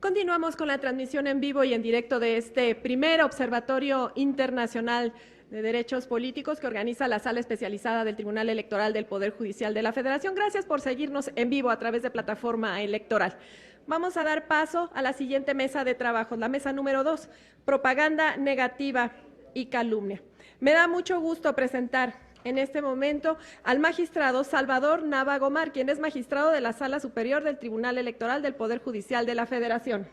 Continuamos con la transmisión en vivo y en directo de este primer Observatorio Internacional de Derechos Políticos que organiza la Sala Especializada del Tribunal Electoral del Poder Judicial de la Federación. Gracias por seguirnos en vivo a través de plataforma electoral. Vamos a dar paso a la siguiente mesa de trabajo, la mesa número 2, propaganda negativa y calumnia. Me da mucho gusto presentar en este momento al magistrado Salvador Nava Gomar, quien es magistrado de la Sala Superior del Tribunal Electoral del Poder Judicial de la Federación.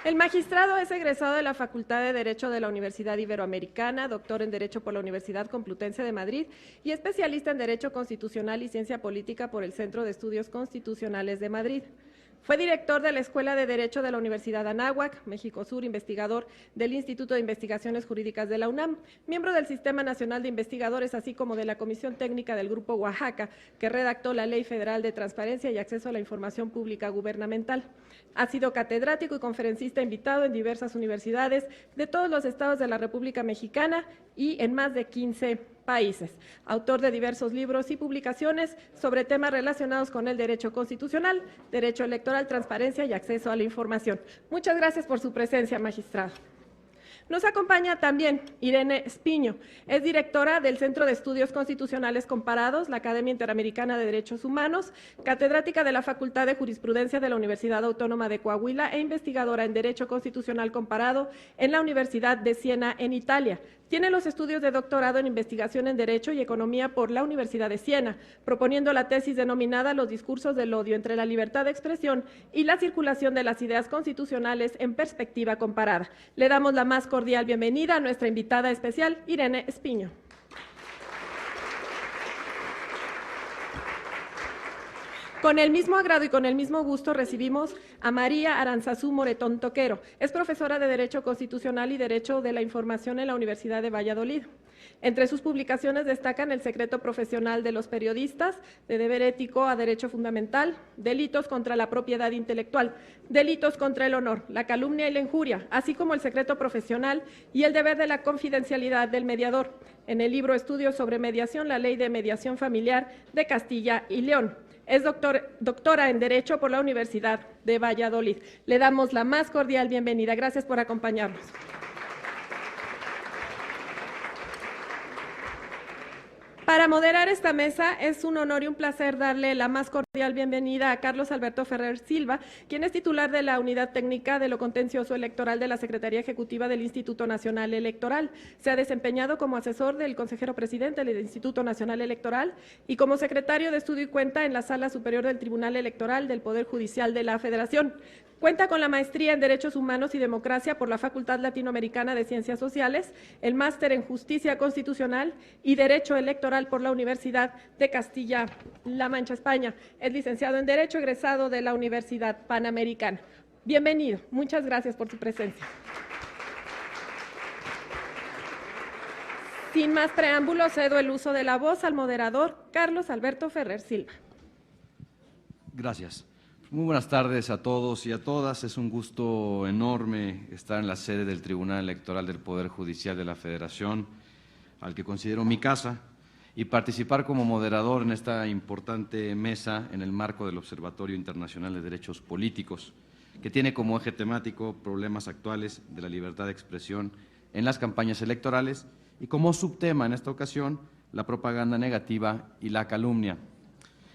El magistrado es egresado de la Facultad de Derecho de la Universidad Iberoamericana, doctor en Derecho por la Universidad Complutense de Madrid y especialista en Derecho Constitucional y Ciencia Política por el Centro de Estudios Constitucionales de Madrid. Fue director de la Escuela de Derecho de la Universidad Anáhuac, México Sur, investigador del Instituto de Investigaciones Jurídicas de la UNAM, miembro del Sistema Nacional de Investigadores, así como de la Comisión Técnica del Grupo Oaxaca, que redactó la Ley Federal de Transparencia y Acceso a la Información Pública Gubernamental. Ha sido catedrático y conferencista invitado en diversas universidades de todos los estados de la República Mexicana y en más de 15 países. Autor de diversos libros y publicaciones sobre temas relacionados con el derecho constitucional, derecho electoral, transparencia y acceso a la información. Muchas gracias por su presencia, magistrado. Nos acompaña también Irene Espiño, es directora del Centro de Estudios Constitucionales Comparados, la Academia Interamericana de Derechos Humanos, catedrática de la Facultad de Jurisprudencia de la Universidad Autónoma de Coahuila e investigadora en Derecho Constitucional Comparado en la Universidad de Siena, en Italia. Tiene los estudios de doctorado en Investigación en Derecho y Economía por la Universidad de Siena, proponiendo la tesis denominada Los discursos del odio entre la libertad de expresión y la circulación de las ideas constitucionales en perspectiva comparada. Le damos la más cordial bienvenida a nuestra invitada especial, Irene Espiño. Con el mismo agrado y con el mismo gusto recibimos a María Aranzazú Moretón Toquero. Es profesora de Derecho Constitucional y Derecho de la Información en la Universidad de Valladolid. Entre sus publicaciones destacan El secreto profesional de los periodistas, De deber ético a derecho fundamental, Delitos contra la propiedad intelectual, Delitos contra el honor, la calumnia y la injuria, así como El secreto profesional y el deber de la confidencialidad del mediador. En el libro Estudios sobre mediación, la ley de mediación familiar de Castilla y León. Es doctora en Derecho por la Universidad de Valladolid. Le damos la más cordial bienvenida. Gracias por acompañarnos. Para moderar esta mesa es un honor y un placer darle la más cordial bienvenida a Carlos Alberto Ferrer Silva, quien es titular de la Unidad Técnica de lo Contencioso Electoral de la Secretaría Ejecutiva del Instituto Nacional Electoral. Se ha desempeñado como asesor del consejero presidente del Instituto Nacional Electoral y como secretario de Estudio y Cuenta en la Sala Superior del Tribunal Electoral del Poder Judicial de la Federación. Cuenta con la maestría en Derechos Humanos y Democracia por la Facultad Latinoamericana de Ciencias Sociales, el máster en Justicia Constitucional y Derecho Electoral por la Universidad de Castilla-La Mancha, España. Es licenciado en Derecho, egresado de la Universidad Panamericana. Bienvenido, muchas gracias por su presencia. Sin más preámbulos, cedo el uso de la voz al moderador Carlos Alberto Ferrer Silva. Gracias. Muy buenas tardes a todos y a todas. Es un gusto enorme estar en la sede del Tribunal Electoral del Poder Judicial de la Federación, al que considero mi casa, y participar como moderador en esta importante mesa en el marco del Observatorio Internacional de Derechos Políticos, que tiene como eje temático problemas actuales de la libertad de expresión en las campañas electorales y como subtema en esta ocasión la propaganda negativa y la calumnia.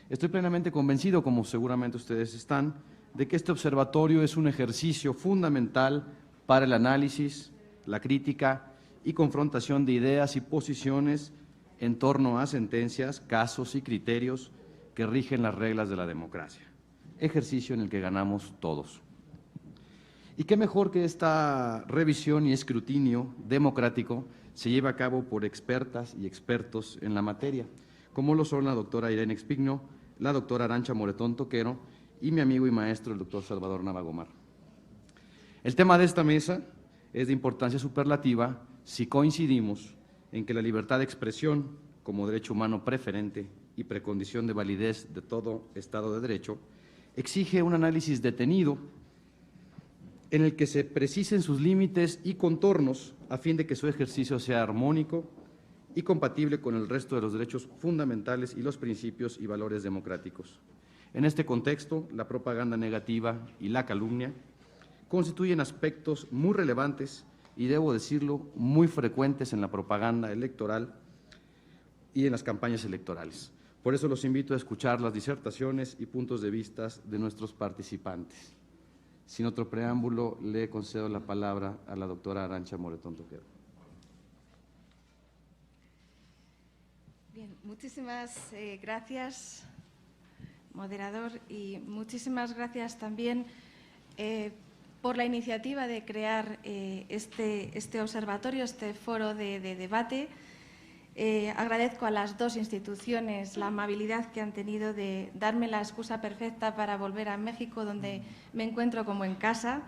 Estoy plenamente convencido, como seguramente ustedes están, de que este observatorio es un ejercicio fundamental para el análisis, la crítica y confrontación de ideas y posiciones en torno a sentencias, casos y criterios que rigen las reglas de la democracia, ejercicio en el que ganamos todos. Y qué mejor que esta revisión y escrutinio democrático se lleve a cabo por expertas y expertos en la materia, como lo son la doctora Irene Espiño, la doctora Arancha Moretón Toquero y mi amigo y maestro, el doctor Salvador Nava Gomar. El tema de esta mesa es de importancia superlativa si coincidimos en que la libertad de expresión, como derecho humano preferente y precondición de validez de todo Estado de Derecho, exige un análisis detenido en el que se precisen sus límites y contornos a fin de que su ejercicio sea armónico y compatible con el resto de los derechos fundamentales y los principios y valores democráticos. En este contexto, la propaganda negativa y la calumnia constituyen aspectos muy relevantes y, debo decirlo, muy frecuentes en la propaganda electoral y en las campañas electorales. Por eso los invito a escuchar las disertaciones y puntos de vista de nuestros participantes. Sin otro preámbulo, le concedo la palabra a la doctora Arantxa Moretón Toquero. Bien, muchísimas gracias, moderador, y muchísimas gracias también por la iniciativa de crear este observatorio, este foro de debate. Agradezco a las dos instituciones la amabilidad que han tenido de darme la excusa perfecta para volver a México, donde me encuentro como en casa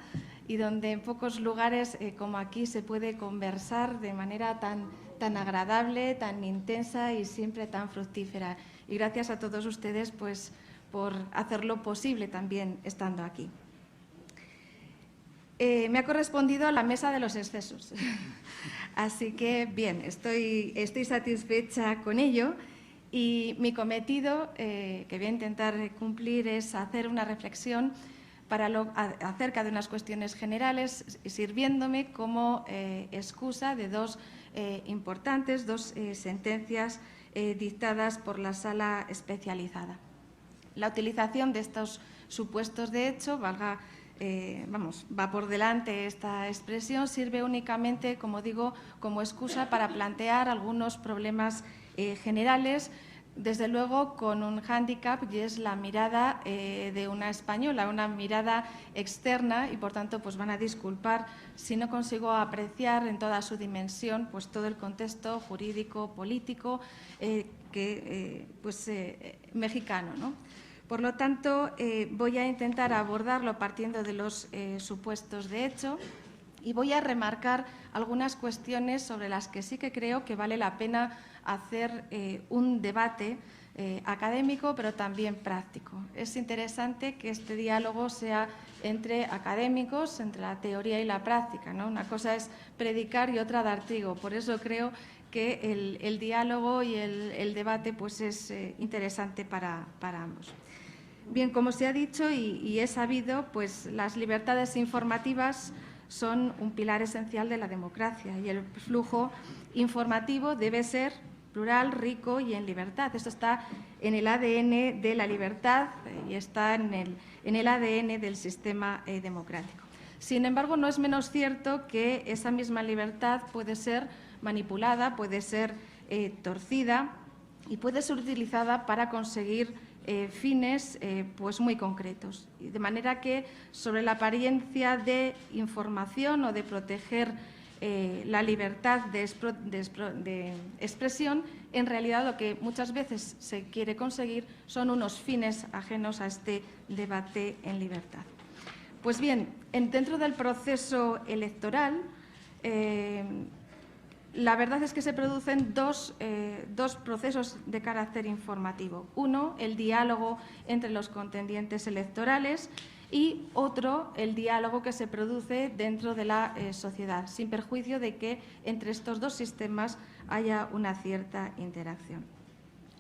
y donde en pocos lugares como aquí se puede conversar de manera tan agradable, tan intensa y siempre tan fructífera. Y gracias a todos ustedes pues, por hacerlo posible también estando aquí. Me ha correspondido la mesa de los excesos, así que bien, estoy satisfecha con ello y mi cometido, que voy a intentar cumplir, es hacer una reflexión acerca de unas cuestiones generales, sirviéndome como excusa de dos sentencias dictadas por la Sala Especializada. La utilización de estos supuestos de hecho, va por delante esta expresión, sirve únicamente, como digo, como excusa para plantear algunos problemas generales, desde luego con un hándicap, y es la mirada de una española, una mirada externa, y por tanto pues van a disculpar si no consigo apreciar en toda su dimensión pues todo el contexto jurídico, político mexicano, ¿no? Por lo tanto, voy a intentar abordarlo partiendo de los supuestos de hecho y voy a remarcar algunas cuestiones sobre las que sí que creo que vale la pena hacer un debate académico, pero también práctico. Es interesante que este diálogo sea entre académicos, entre la teoría y la práctica, ¿no? Una cosa es predicar y otra dar trigo. Por eso creo que el diálogo y el debate pues, es interesante para ambos. Bien, como se ha dicho y es sabido, pues las libertades informativas son un pilar esencial de la democracia y el flujo informativo debe ser plural, rico y en libertad. Esto está en el ADN de la libertad y está en el ADN del sistema democrático. Sin embargo, no es menos cierto que esa misma libertad puede ser manipulada, puede ser torcida y puede ser utilizada para conseguir fines pues muy concretos. De manera que sobre la apariencia de información o de proteger la libertad de expresión, en realidad lo que muchas veces se quiere conseguir son unos fines ajenos a este debate en libertad. Pues bien, dentro del proceso electoral, la verdad es que se producen dos procesos de carácter informativo. Uno, el diálogo entre los contendientes electorales y otro, el diálogo que se produce dentro de la sociedad, sin perjuicio de que entre estos dos sistemas haya una cierta interacción.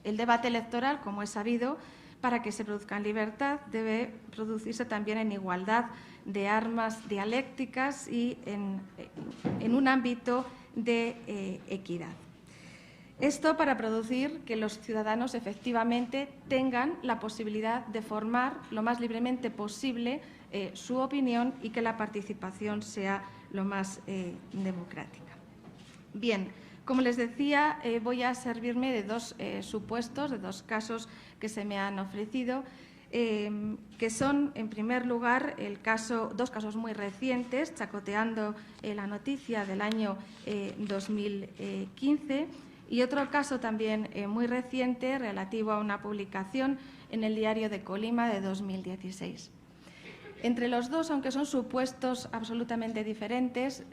El debate electoral, como es sabido, para que se produzca en libertad, debe producirse también en igualdad de armas dialécticas y en un ámbito de equidad. Esto para producir que los ciudadanos efectivamente tengan la posibilidad de formar lo más libremente posible su opinión y que la participación sea lo más democrática. Bien, como les decía, voy a servirme de dos supuestos, de dos casos que se me han ofrecido, que son, en primer lugar, dos casos muy recientes, chacoteando la noticia del año 2015, y otro caso también muy reciente, relativo a una publicación en el Diario de Colima de 2016. Entre los dos, aunque son supuestos absolutamente diferentes,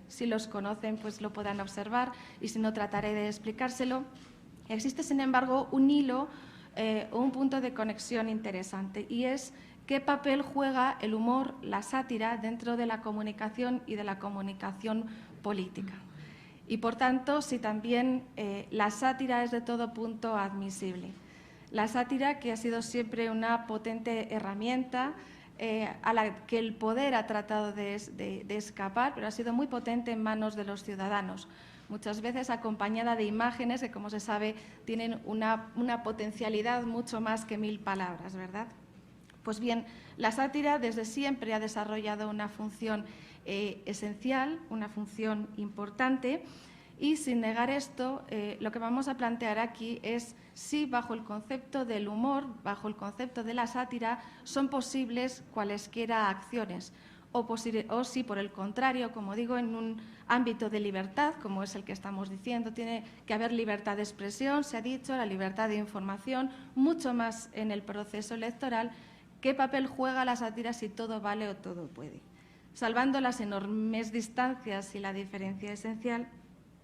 si los conocen pues lo podrán observar y si no trataré de explicárselo, existe sin embargo un hilo o un punto de conexión interesante y es qué papel juega el humor, la sátira dentro de la comunicación y de la comunicación política. y, por tanto, si también la sátira es de todo punto admisible. La sátira, que ha sido siempre una potente herramienta a la que el poder ha tratado de escapar, pero ha sido muy potente en manos de los ciudadanos, muchas veces acompañada de imágenes que, como se sabe, tienen una potencialidad mucho más que 1000 palabras, ¿verdad? Pues bien, la sátira desde siempre ha desarrollado una función esencial, una función importante, y sin negar esto, lo que vamos a plantear aquí es si bajo el concepto del humor, bajo el concepto de la sátira, son posibles cualesquiera acciones, o si, por el contrario, como digo, en un ámbito de libertad, como es el que estamos diciendo, tiene que haber libertad de expresión, se ha dicho, la libertad de información, mucho más en el proceso electoral. ¿Qué papel juega la sátira si todo vale o todo puede? Salvando las enormes distancias y la diferencia esencial,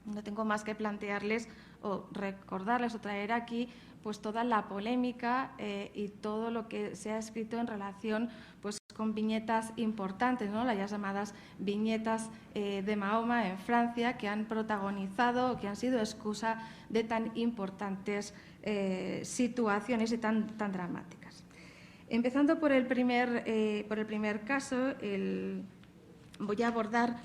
no tengo más que plantearles o recordarles o traer aquí pues toda la polémica y todo lo que se ha escrito en relación pues con viñetas importantes, ¿no? Las ya llamadas viñetas de Mahoma en Francia, que han protagonizado o que han sido excusa de tan importantes situaciones y tan dramáticas. Empezando por el primer caso, voy a abordar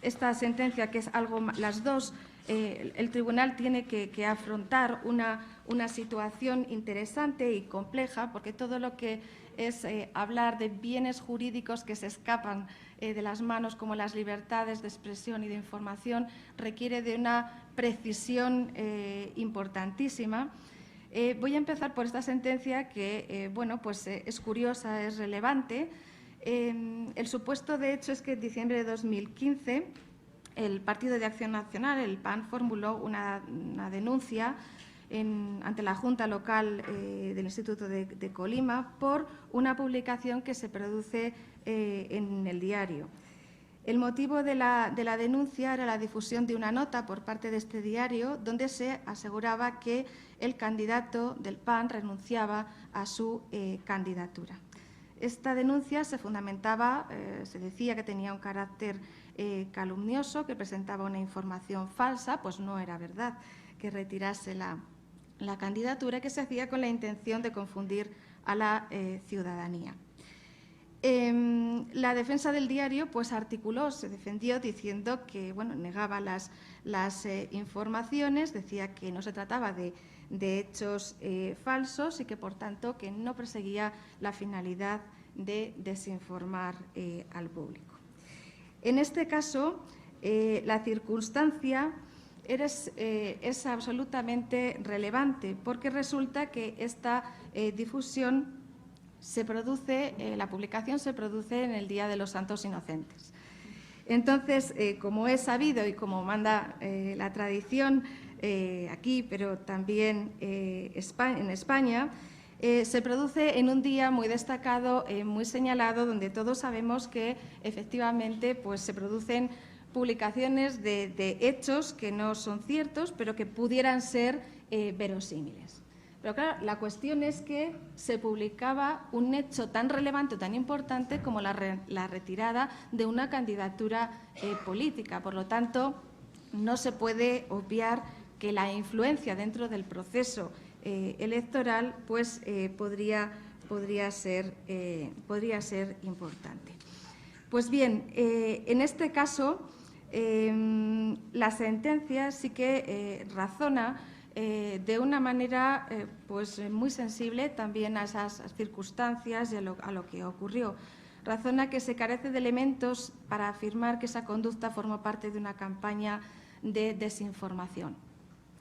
esta sentencia, que es algo, las dos, el tribunal tiene que afrontar una situación interesante y compleja, porque todo lo que es hablar de bienes jurídicos que se escapan de las manos, como las libertades de expresión y de información, requiere de una precisión importantísima. Voy a empezar por esta sentencia que, bueno, pues es curiosa, es relevante. El supuesto de hecho es que en diciembre de 2015 el Partido de Acción Nacional, el PAN, formuló una denuncia ante la Junta Local del Instituto de Colima por una publicación que se produce en el diario. El motivo de la denuncia era la difusión de una nota por parte de este diario donde se aseguraba que el candidato del PAN renunciaba a su candidatura. Esta denuncia se fundamentaba, se decía que tenía un carácter calumnioso, que presentaba una información falsa, pues no era verdad que retirase la candidatura, que se hacía con la intención de confundir a la ciudadanía. La defensa del diario pues articuló, se defendió diciendo que bueno, negaba las informaciones, decía que no se trataba de hechos falsos y que por tanto que no perseguía la finalidad de desinformar al público. En este caso, la circunstancia es absolutamente relevante porque resulta que esta difusión se produce, la publicación se produce en el Día de los Santos Inocentes. Entonces, como es sabido y como manda la tradición aquí, pero también en España, se produce en un día muy destacado, muy señalado, donde todos sabemos que efectivamente pues, se producen publicaciones de hechos que no son ciertos, pero que pudieran ser verosímiles. Pero claro, la cuestión es que se publicaba un hecho tan relevante o tan importante como la retirada de una candidatura política. Por lo tanto, no se puede obviar que la influencia dentro del proceso electoral pues, podría ser importante. Pues bien, en este caso, la sentencia sí que razona de una manera pues, muy sensible también a esas circunstancias y a lo que ocurrió. Razona que se carece de elementos para afirmar que esa conducta formó parte de una campaña de desinformación.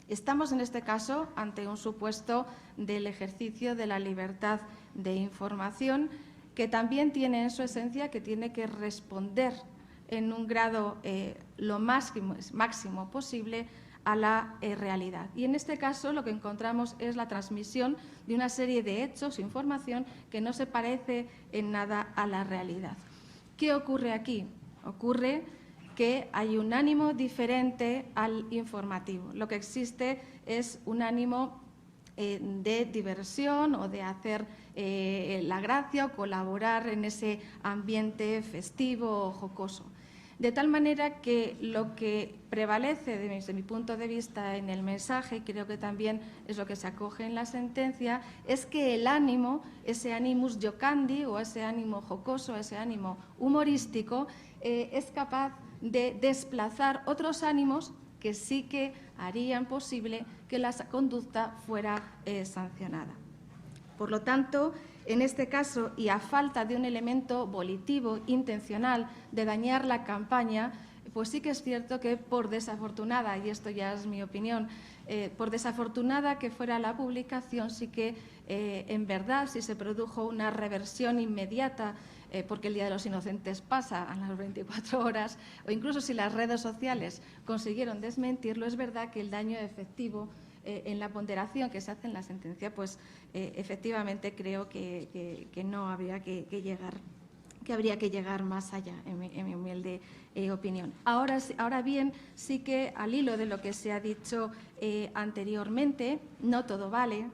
Estamos, en este caso, ante un supuesto del ejercicio de la libertad de información que también tiene en su esencia que tiene que responder en un grado lo máximo posible a la realidad. Y en este caso lo que encontramos es la transmisión de una serie de hechos, información que no se parece en nada a la realidad. ¿Qué ocurre aquí? Ocurre que hay un ánimo diferente al informativo. Lo que existe es un ánimo de diversión o de hacer la gracia o colaborar en ese ambiente festivo o jocoso. De tal manera que lo que prevalece desde mi punto de vista en el mensaje, creo que también es lo que se acoge en la sentencia, es que el ánimo, ese animus jocandi o ese ánimo jocoso, ese ánimo humorístico, es capaz de desplazar otros ánimos que sí que harían posible que la conducta fuera sancionada. Por lo tanto, en este caso, y a falta de un elemento volitivo, intencional, de dañar la campaña, pues sí que es cierto que por desafortunada, y esto ya es mi opinión, por desafortunada que fuera la publicación, sí que en verdad, si se produjo una reversión inmediata, porque el Día de los Inocentes pasa a las 24 horas, o incluso si las redes sociales consiguieron desmentirlo, es verdad que el daño efectivo en la ponderación que se hace en la sentencia, pues efectivamente creo que no habría que llegar, que habría que llegar más allá, en mi humilde opinión. Ahora bien, sí que al hilo de lo que se ha dicho anteriormente, no todo vale,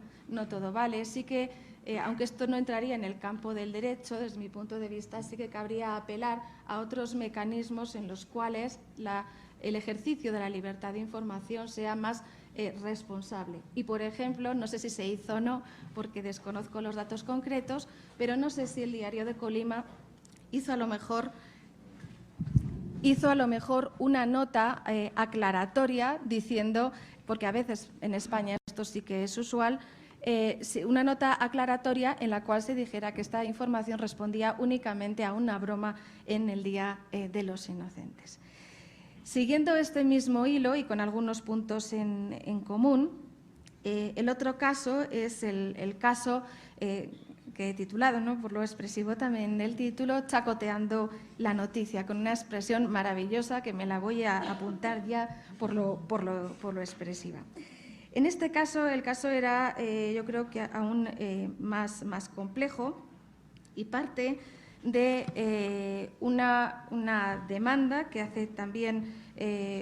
sí que, aunque esto no entraría en el campo del derecho, desde mi punto de vista, sí que cabría apelar a otros mecanismos en los cuales el ejercicio de la libertad de información sea más responsable. Y, por ejemplo, no sé si se hizo o no, porque desconozco los datos concretos, pero no sé si el Diario de Colima hizo a lo mejor una nota aclaratoria diciendo, porque a veces en España esto sí que es usual, una nota aclaratoria en la cual se dijera que esta información respondía únicamente a una broma en el Día de los Inocentes. Siguiendo este mismo hilo y con algunos puntos en común, el otro caso es el caso que he titulado, ¿no?, por lo expresivo también el título, Chacoteando la noticia, con una expresión maravillosa que me la voy a apuntar ya por lo expresiva. En este caso, el caso era, yo creo que aún más complejo y parte de una demanda que hace también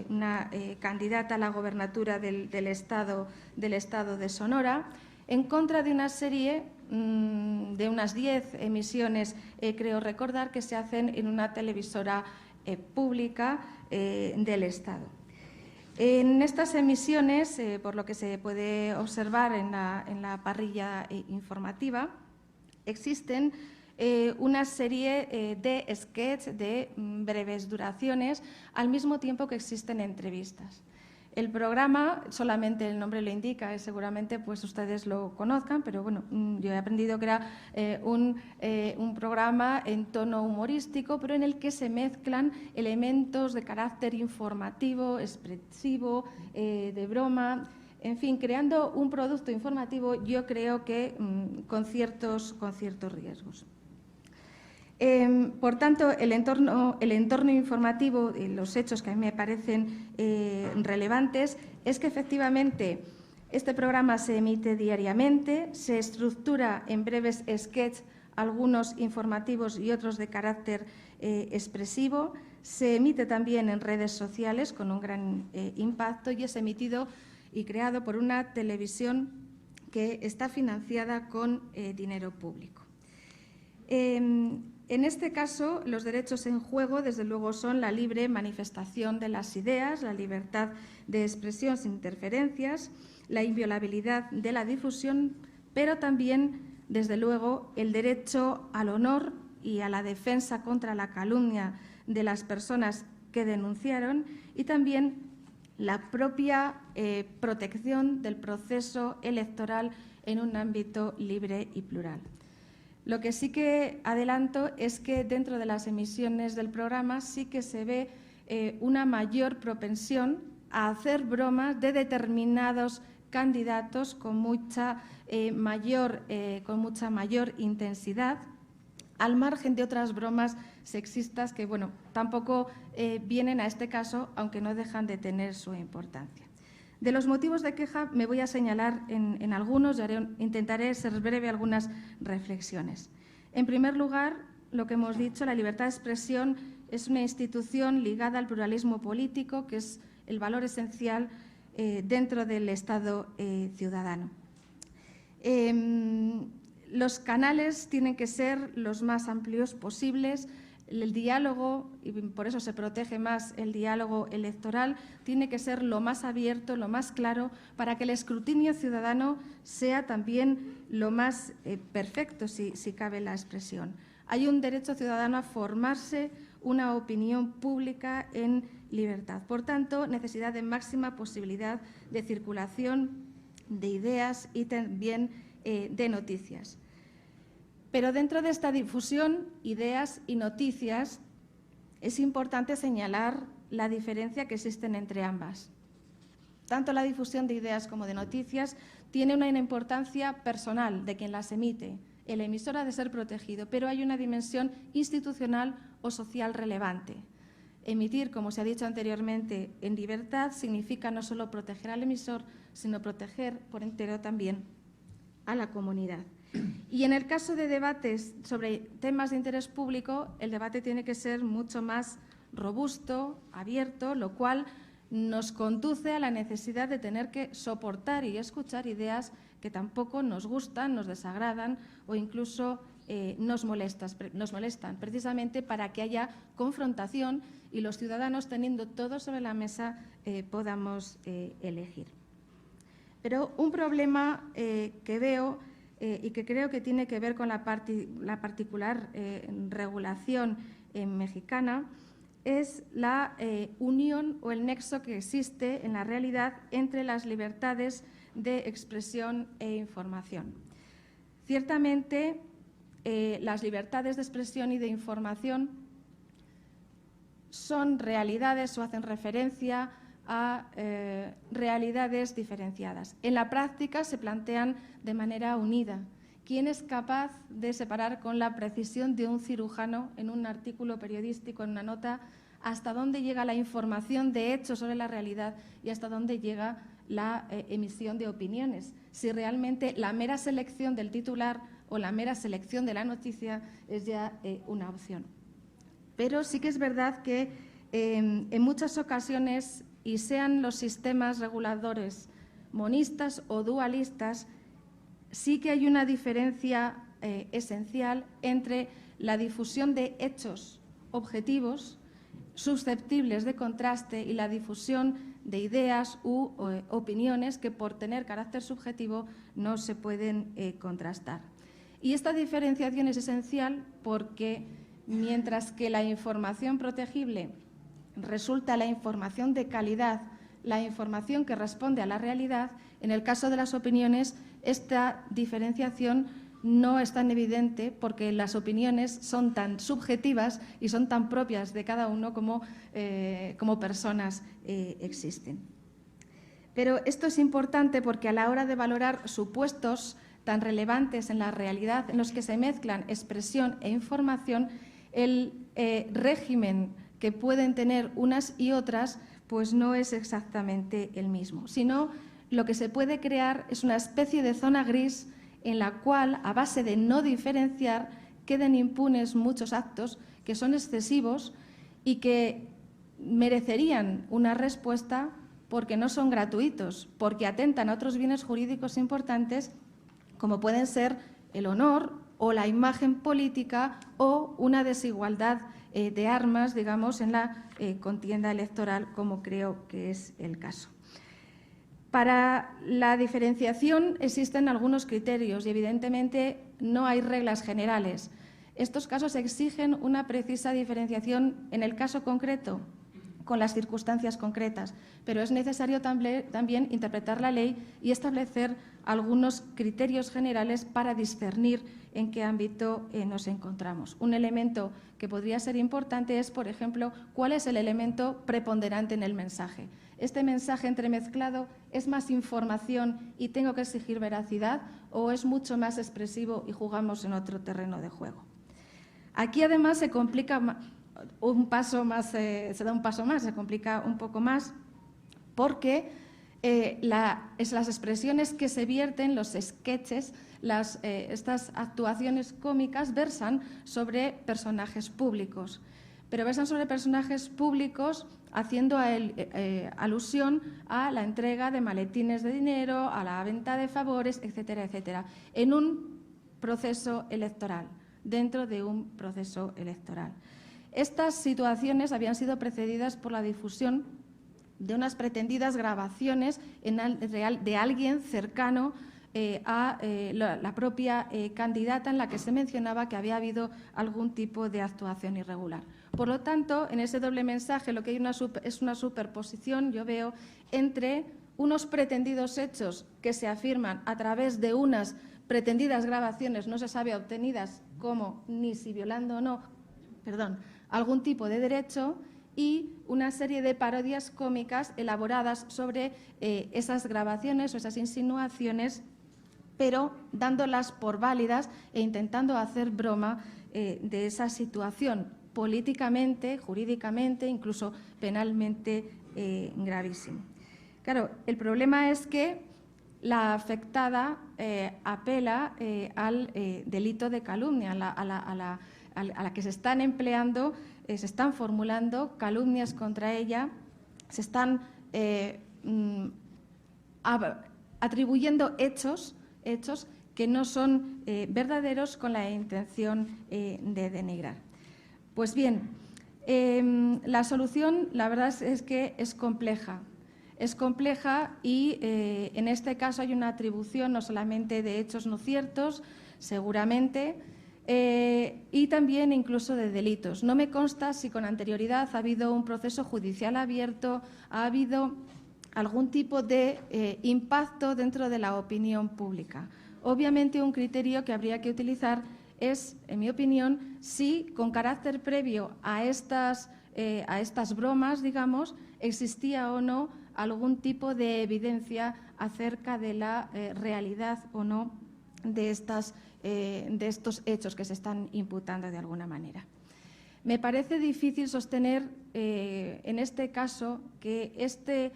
una candidata a la gobernatura del Estado de Sonora en contra de una serie de unas 10 emisiones, creo recordar, que se hacen en una televisora pública del Estado. En estas emisiones, por lo que se puede observar en la parrilla informativa, existen una serie de sketches de breves duraciones, al mismo tiempo que existen entrevistas. El programa, solamente el nombre lo indica, seguramente pues ustedes lo conozcan, pero bueno, yo he aprendido que era un programa en tono humorístico, pero en el que se mezclan elementos de carácter informativo, expresivo, de broma, en fin, creando un producto informativo, yo creo que con ciertos riesgos. Por tanto, el entorno informativo y los hechos que a mí me parecen relevantes es que efectivamente este programa se emite diariamente, se estructura en breves sketches, algunos informativos y otros de carácter expresivo, se emite también en redes sociales con un gran impacto y es emitido y creado por una televisión que está financiada con dinero público. En este caso, los derechos en juego, desde luego, son la libre manifestación de las ideas, la libertad de expresión sin interferencias, la inviolabilidad de la difusión, pero también, desde luego, el derecho al honor y a la defensa contra la calumnia de las personas que denunciaron y también la propia protección del proceso electoral en un ámbito libre y plural. Lo que sí que adelanto es que dentro de las emisiones del programa sí que se ve una mayor propensión a hacer bromas de determinados candidatos con mucha mayor intensidad, al margen de otras bromas sexistas que, bueno, tampoco vienen a este caso, aunque no dejan de tener su importancia. De los motivos de queja me voy a señalar en algunos y intentaré ser breve algunas reflexiones. En primer lugar, lo que hemos dicho, la libertad de expresión es una institución ligada al pluralismo político, que es el valor esencial dentro del Estado ciudadano. Los canales tienen que ser los más amplios posibles, el diálogo, y por eso se protege más el diálogo electoral, tiene que ser lo más abierto, lo más claro, para que el escrutinio ciudadano sea también lo más perfecto, si cabe la expresión. Hay un derecho ciudadano a formarse una opinión pública en libertad. Por tanto, necesidad de máxima posibilidad de circulación de ideas y también de noticias. Pero dentro de esta difusión, ideas y noticias, es importante señalar la diferencia que existen entre ambas. Tanto la difusión de ideas como de noticias tiene una importancia personal de quien las emite. El emisor ha de ser protegido, pero hay una dimensión institucional o social relevante. Emitir, como se ha dicho anteriormente, en libertad significa no solo proteger al emisor, sino proteger por entero también a la comunidad. Y en el caso de debates sobre temas de interés público, el debate tiene que ser mucho más robusto, abierto, lo cual nos conduce a la necesidad de tener que soportar y escuchar ideas que tampoco nos gustan, nos desagradan o incluso nos molestan, precisamente para que haya confrontación y los ciudadanos, teniendo todo sobre la mesa, podamos elegir. Pero un problema que veo y que creo que tiene que ver con la particular regulación mexicana es la unión o el nexo que existe en la realidad entre las libertades de expresión e información. Ciertamente, las libertades de expresión y de información son realidades o hacen referencia a realidades diferenciadas. En la práctica se plantean de manera unida. ¿Quién es capaz de separar con la precisión de un cirujano en un artículo periodístico, en una nota, hasta dónde llega la información de hechos sobre la realidad y hasta dónde llega la emisión de opiniones? Si realmente la mera selección del titular o la mera selección de la noticia es ya una opción. Pero sí que es verdad que en muchas ocasiones, y sean los sistemas reguladores monistas o dualistas, sí que hay una diferencia esencial entre la difusión de hechos objetivos susceptibles de contraste y la difusión de ideas u opiniones que, por tener carácter subjetivo, no se pueden contrastar. Y esta diferenciación es esencial porque, mientras que la información protegible resulta la información de calidad, la información que responde a la realidad, en el caso de las opiniones, esta diferenciación no es tan evidente porque las opiniones son tan subjetivas y son tan propias de cada uno como personas existen. Pero esto es importante porque a la hora de valorar supuestos tan relevantes en la realidad en los que se mezclan expresión e información, el régimen que pueden tener unas y otras, pues no es exactamente el mismo, sino lo que se puede crear es una especie de zona gris en la cual, a base de no diferenciar, queden impunes muchos actos que son excesivos y que merecerían una respuesta porque no son gratuitos, porque atentan a otros bienes jurídicos importantes como pueden ser el honor o la imagen política o una desigualdad de armas, digamos, en la contienda electoral, como creo que es el caso. Para la diferenciación existen algunos criterios y, evidentemente, no hay reglas generales. Estos casos exigen una precisa diferenciación en el caso concreto, con las circunstancias concretas, pero es necesario también interpretar la ley y establecer algunos criterios generales para discernir en qué ámbito nos encontramos. Un elemento que podría ser importante es, por ejemplo, cuál es el elemento preponderante en el mensaje. ¿Este mensaje entremezclado es más información y tengo que exigir veracidad o es mucho más expresivo y jugamos en otro terreno de juego? Aquí, además, se complica un paso más, se complica un poco más porque las expresiones que se vierten, los sketches, estas actuaciones cómicas versan sobre personajes públicos, pero versan sobre personajes públicos haciendo alusión a la entrega de maletines de dinero, a la venta de favores, etcétera, etcétera, en un proceso electoral, dentro de un proceso electoral. Estas situaciones habían sido precedidas por la difusión de unas pretendidas grabaciones de alguien cercano a la propia candidata, en la que se mencionaba que había habido algún tipo de actuación irregular. Por lo tanto, en ese doble mensaje lo que hay es una superposición, yo veo, entre unos pretendidos hechos que se afirman a través de unas pretendidas grabaciones, no se sabe obtenidas cómo ni si violando o no, algún tipo de derecho, y una serie de parodias cómicas elaboradas sobre esas grabaciones o esas insinuaciones, pero dándolas por válidas e intentando hacer broma de esa situación políticamente, jurídicamente, incluso penalmente gravísimo. Claro, el problema es que la afectada apela al delito de calumnia, a la que se están empleando, se están formulando calumnias contra ella, se están atribuyendo hechos que no son verdaderos con la intención de denigrar. Pues bien, la solución, la verdad es que es compleja. Es compleja y en este caso hay una atribución no solamente de hechos no ciertos, seguramente, y también incluso de delitos. No me consta si con anterioridad ha habido un proceso judicial abierto, ha habido algún tipo de impacto dentro de la opinión pública. Obviamente, un criterio que habría que utilizar es, en mi opinión, si con carácter previo a estas bromas, digamos, existía o no algún tipo de evidencia acerca de la realidad o no de estos hechos que se están imputando de alguna manera. Me parece difícil sostener en este caso que este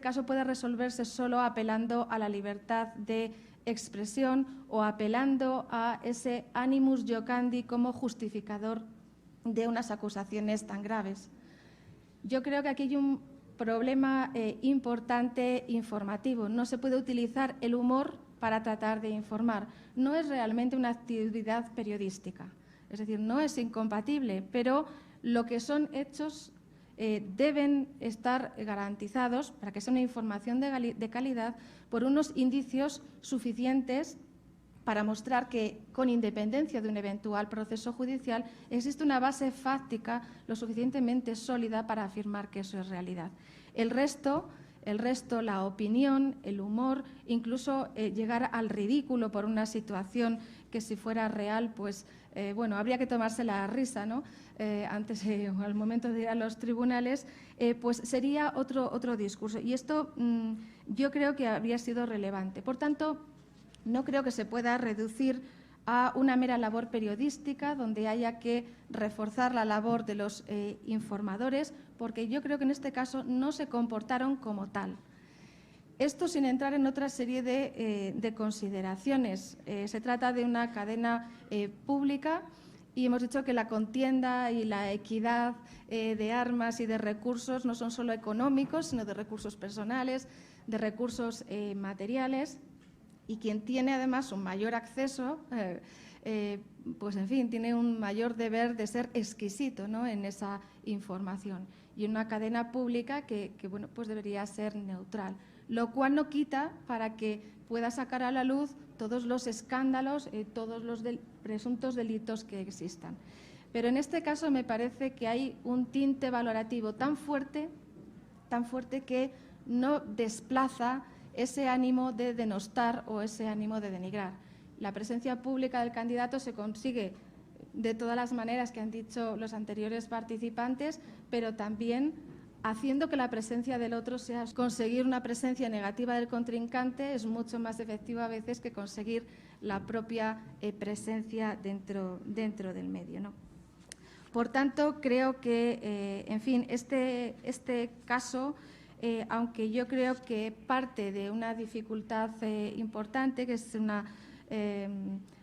caso puede resolverse solo apelando a la libertad de expresión o apelando a ese animus iocandi como justificador de unas acusaciones tan graves. Yo creo que aquí hay un problema importante informativo. No se puede utilizar el humor para tratar de informar. No es realmente una actividad periodística. Es decir, no es incompatible, pero lo que son hechos deben estar garantizados para que sea una información de calidad por unos indicios suficientes para mostrar que, con independencia de un eventual proceso judicial, existe una base fáctica lo suficientemente sólida para afirmar que eso es realidad. El resto, la opinión, el humor, incluso llegar al ridículo por una situación que, si fuera real, pues bueno, habría que tomarse la risa, ¿no? Antes o al momento de ir a los tribunales, pues sería otro discurso. Y esto yo creo que habría sido relevante. Por tanto, no creo que se pueda reducir a una mera labor periodística donde haya que reforzar la labor de los informadores, porque yo creo que en este caso no se comportaron como tal. Esto sin entrar en otra serie de consideraciones. Se trata de una cadena pública y hemos dicho que la contienda y la equidad de armas y de recursos no son solo económicos, sino de recursos personales, de recursos materiales. Y quien tiene además un mayor acceso, pues en fin, tiene un mayor deber de ser exquisito, ¿no?, en esa información. Y una cadena pública que bueno, pues debería ser neutral, lo cual no quita para que pueda sacar a la luz todos los escándalos, todos los presuntos delitos que existan. Pero en este caso me parece que hay un tinte valorativo tan fuerte que no desplaza ese ánimo de denostar o ese ánimo de denigrar. La presencia pública del candidato se consigue de todas las maneras que han dicho los anteriores participantes, pero también haciendo que la presencia del otro sea conseguir una presencia negativa del contrincante es mucho más efectivo a veces que conseguir la propia presencia dentro del medio, ¿no? Por tanto, creo que, en fin, este caso, aunque yo creo que parte de una dificultad importante, que es una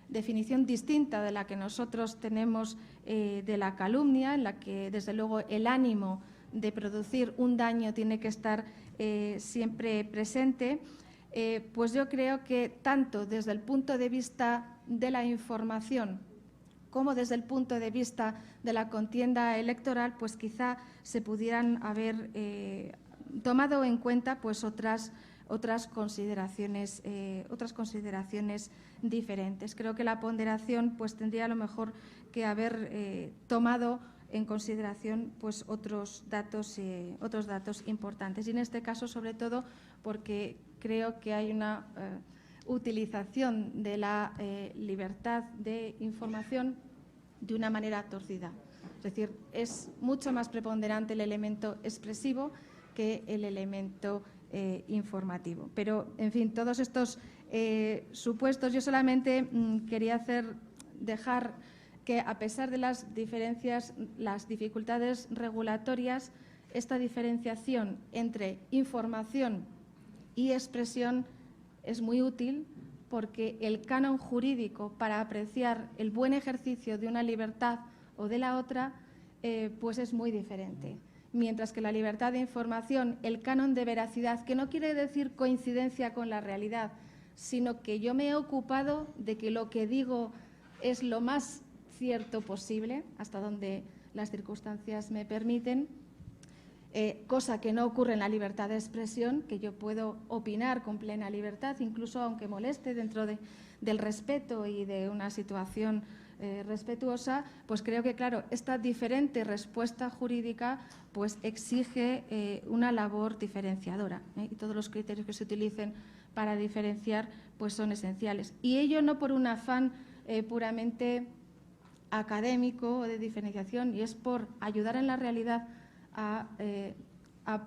definición distinta de la que nosotros tenemos de la calumnia, en la que, desde luego, el ánimo de producir un daño tiene que estar siempre presente, pues yo creo que tanto desde el punto de vista de la información cómo desde el punto de vista de la contienda electoral, pues quizá se pudieran haber tomado en cuenta pues otras consideraciones diferentes. Creo que la ponderación pues tendría a lo mejor que haber tomado en consideración pues otros datos importantes. Y en este caso, sobre todo, porque creo que hay una utilización de la libertad de información de una manera torcida. Es decir, es mucho más preponderante el elemento expresivo que el elemento informativo. Pero, en fin, todos estos supuestos, yo solamente quería dejar que, a pesar de las diferencias, las dificultades regulatorias, esta diferenciación entre información y expresión es muy útil, porque el canon jurídico para apreciar el buen ejercicio de una libertad o de la otra pues es muy diferente. Mientras que la libertad de información, el canon de veracidad, que no quiere decir coincidencia con la realidad, sino que yo me he ocupado de que lo que digo es lo más cierto posible, hasta donde las circunstancias me permiten, cosa que no ocurre en la libertad de expresión, que yo puedo opinar con plena libertad, incluso aunque moleste, dentro del respeto y de una situación respetuosa. Pues creo que, claro, esta diferente respuesta jurídica pues exige una labor diferenciadora, y todos los criterios que se utilicen para diferenciar pues son esenciales. Y ello no por un afán puramente académico o de diferenciación, y es por ayudar en la realidad a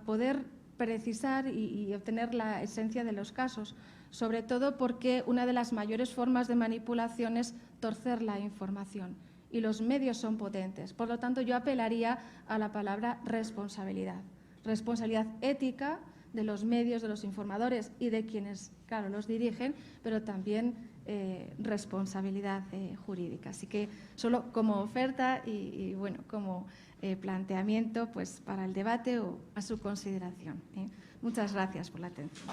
poder precisar y obtener la esencia de los casos, sobre todo porque una de las mayores formas de manipulación es torcer la información, y los medios son potentes. Por lo tanto, yo apelaría a la palabra responsabilidad. Responsabilidad ética de los medios, de los informadores y de quienes, claro, los dirigen, pero también responsabilidad jurídica. Así que solo como oferta y bueno, como planteamiento pues para el debate o a su consideración. Muchas gracias por la atención.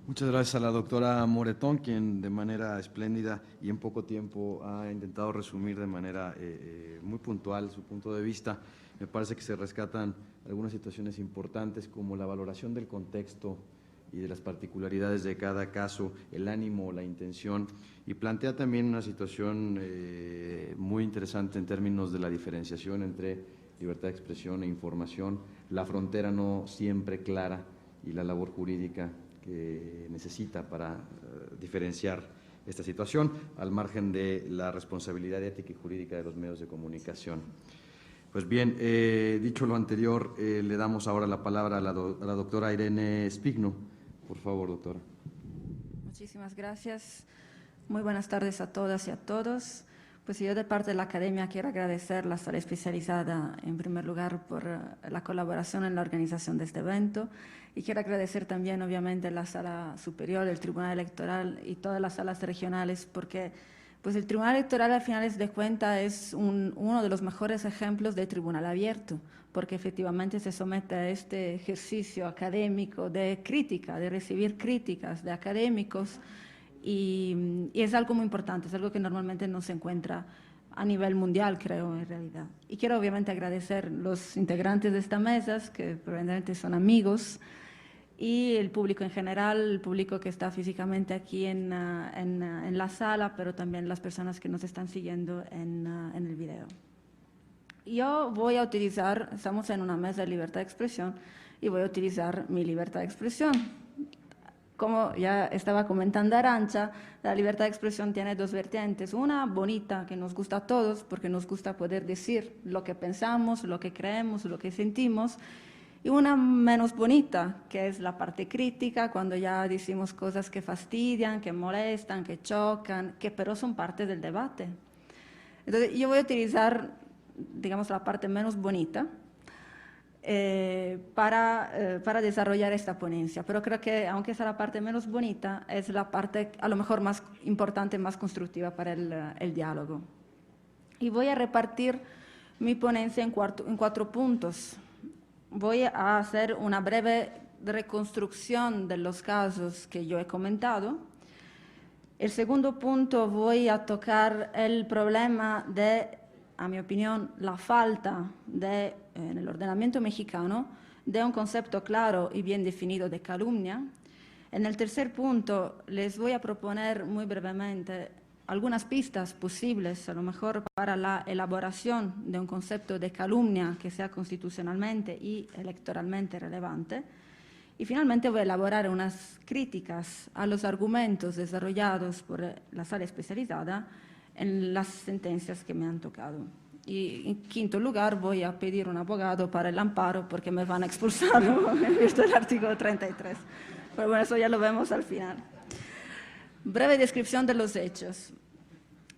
Muchas gracias a la doctora Moretón, quien de manera espléndida y en poco tiempo ha intentado resumir de manera muy puntual su punto de vista. Me parece que se rescatan algunas situaciones importantes, como la valoración del contexto y de las particularidades de cada caso, el ánimo, la intención, y plantea también una situación muy interesante en términos de la diferenciación entre libertad de expresión e información, la frontera no siempre clara y la labor jurídica que necesita para diferenciar esta situación, al margen de la responsabilidad ética y jurídica de los medios de comunicación. Pues bien, dicho lo anterior, le damos ahora la palabra a la doctora Irene Spigno. Por favor, doctora. Muchísimas gracias. Muy buenas tardes a todas y a todos. Pues yo, de parte de la Academia, quiero agradecer a la Sala Especializada, en primer lugar, por la colaboración en la organización de este evento, y quiero agradecer también, obviamente, a la Sala Superior, el Tribunal Electoral y todas las salas regionales, porque pues el Tribunal Electoral, al final de cuentas, es uno de los mejores ejemplos de tribunal abierto, porque efectivamente se somete a este ejercicio académico de crítica, de recibir críticas de académicos, y es algo muy importante, es algo que normalmente no se encuentra a nivel mundial, creo, en realidad. Y quiero obviamente agradecer a los integrantes de esta mesa, que probablemente son amigos, y el público en general, el público que está físicamente aquí en la sala, pero también las personas que nos están siguiendo en el video. Yo voy a utilizar, estamos en una mesa de libertad de expresión, y voy a utilizar mi libertad de expresión. Como ya estaba comentando Arantxa, la libertad de expresión tiene dos vertientes. Una bonita, que nos gusta a todos, porque nos gusta poder decir lo que pensamos, lo que creemos, lo que sentimos. Y una menos bonita, que es la parte crítica, cuando ya decimos cosas que fastidian, que molestan, que chocan, que pero son parte del debate. Entonces, yo voy a utilizar, digamos, la parte menos bonita, para desarrollar esta ponencia, pero creo que, aunque sea la parte menos bonita, es la parte a lo mejor más importante, más constructiva para el diálogo. Y voy a repartir mi ponencia en cuatro puntos. Voy a hacer una breve reconstrucción de los casos que yo he comentado. El segundo punto, voy a tocar el problema de, a mi opinión, la falta en el ordenamiento mexicano de un concepto claro y bien definido de calumnia. En el tercer punto, les voy a proponer muy brevemente algunas pistas posibles, a lo mejor, para la elaboración de un concepto de calumnia que sea constitucionalmente y electoralmente relevante. Y finalmente voy a elaborar unas críticas a los argumentos desarrollados por la sala especializada en las sentencias que me han tocado. Y en quinto lugar voy a pedir un abogado para el amparo porque me van a expulsar en virtud del artículo 33. Pero bueno, eso ya lo vemos al final. Breve descripción de los hechos.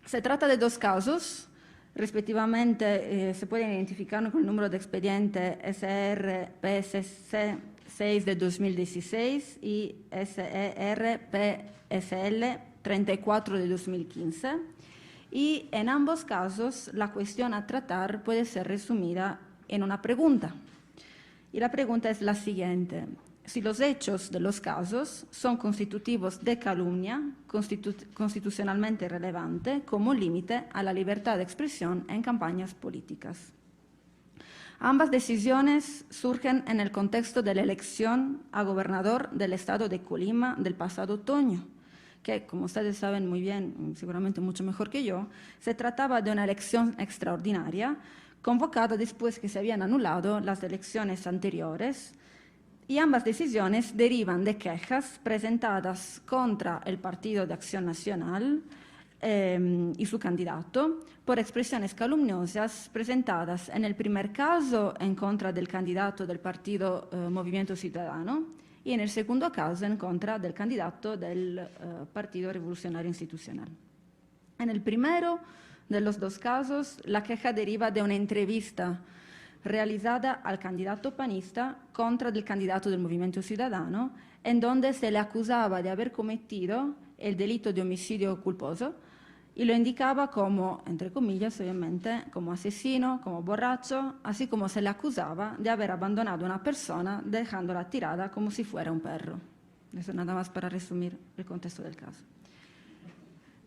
Se trata de dos casos, respectivamente se pueden identificar con el número de expediente SR-PSC 6 de 2016 y SER-PSL 34 de 2015. Y en ambos casos la cuestión a tratar puede ser resumida en una pregunta. Y la pregunta es la siguiente: si los hechos de los casos son constitutivos de calumnia constitucionalmente relevante como límite a la libertad de expresión en campañas políticas. Ambas decisiones surgen en el contexto de la elección a gobernador del estado de Colima del pasado otoño, que, como ustedes saben muy bien, seguramente mucho mejor que yo, se trataba de una elección extraordinaria convocada después que se habían anulado las elecciones anteriores. Y ambas decisiones derivan de quejas presentadas contra el Partido de Acción Nacional y su candidato por expresiones calumniosas presentadas en el primer caso en contra del candidato del Partido Movimiento Ciudadano y en el segundo caso en contra del candidato del Partido Revolucionario Institucional. En el primero de los dos casos, la queja deriva de una entrevista realizada al candidato panista contra el candidato del Movimiento Ciudadano, en donde se le acusaba de haber cometido el delito de homicidio culposo y lo indicaba como, entre comillas, obviamente, como asesino, como borracho, así como se le acusaba de haber abandonado a una persona dejándola tirada como si fuera un perro. Eso nada más para resumir el contexto del caso.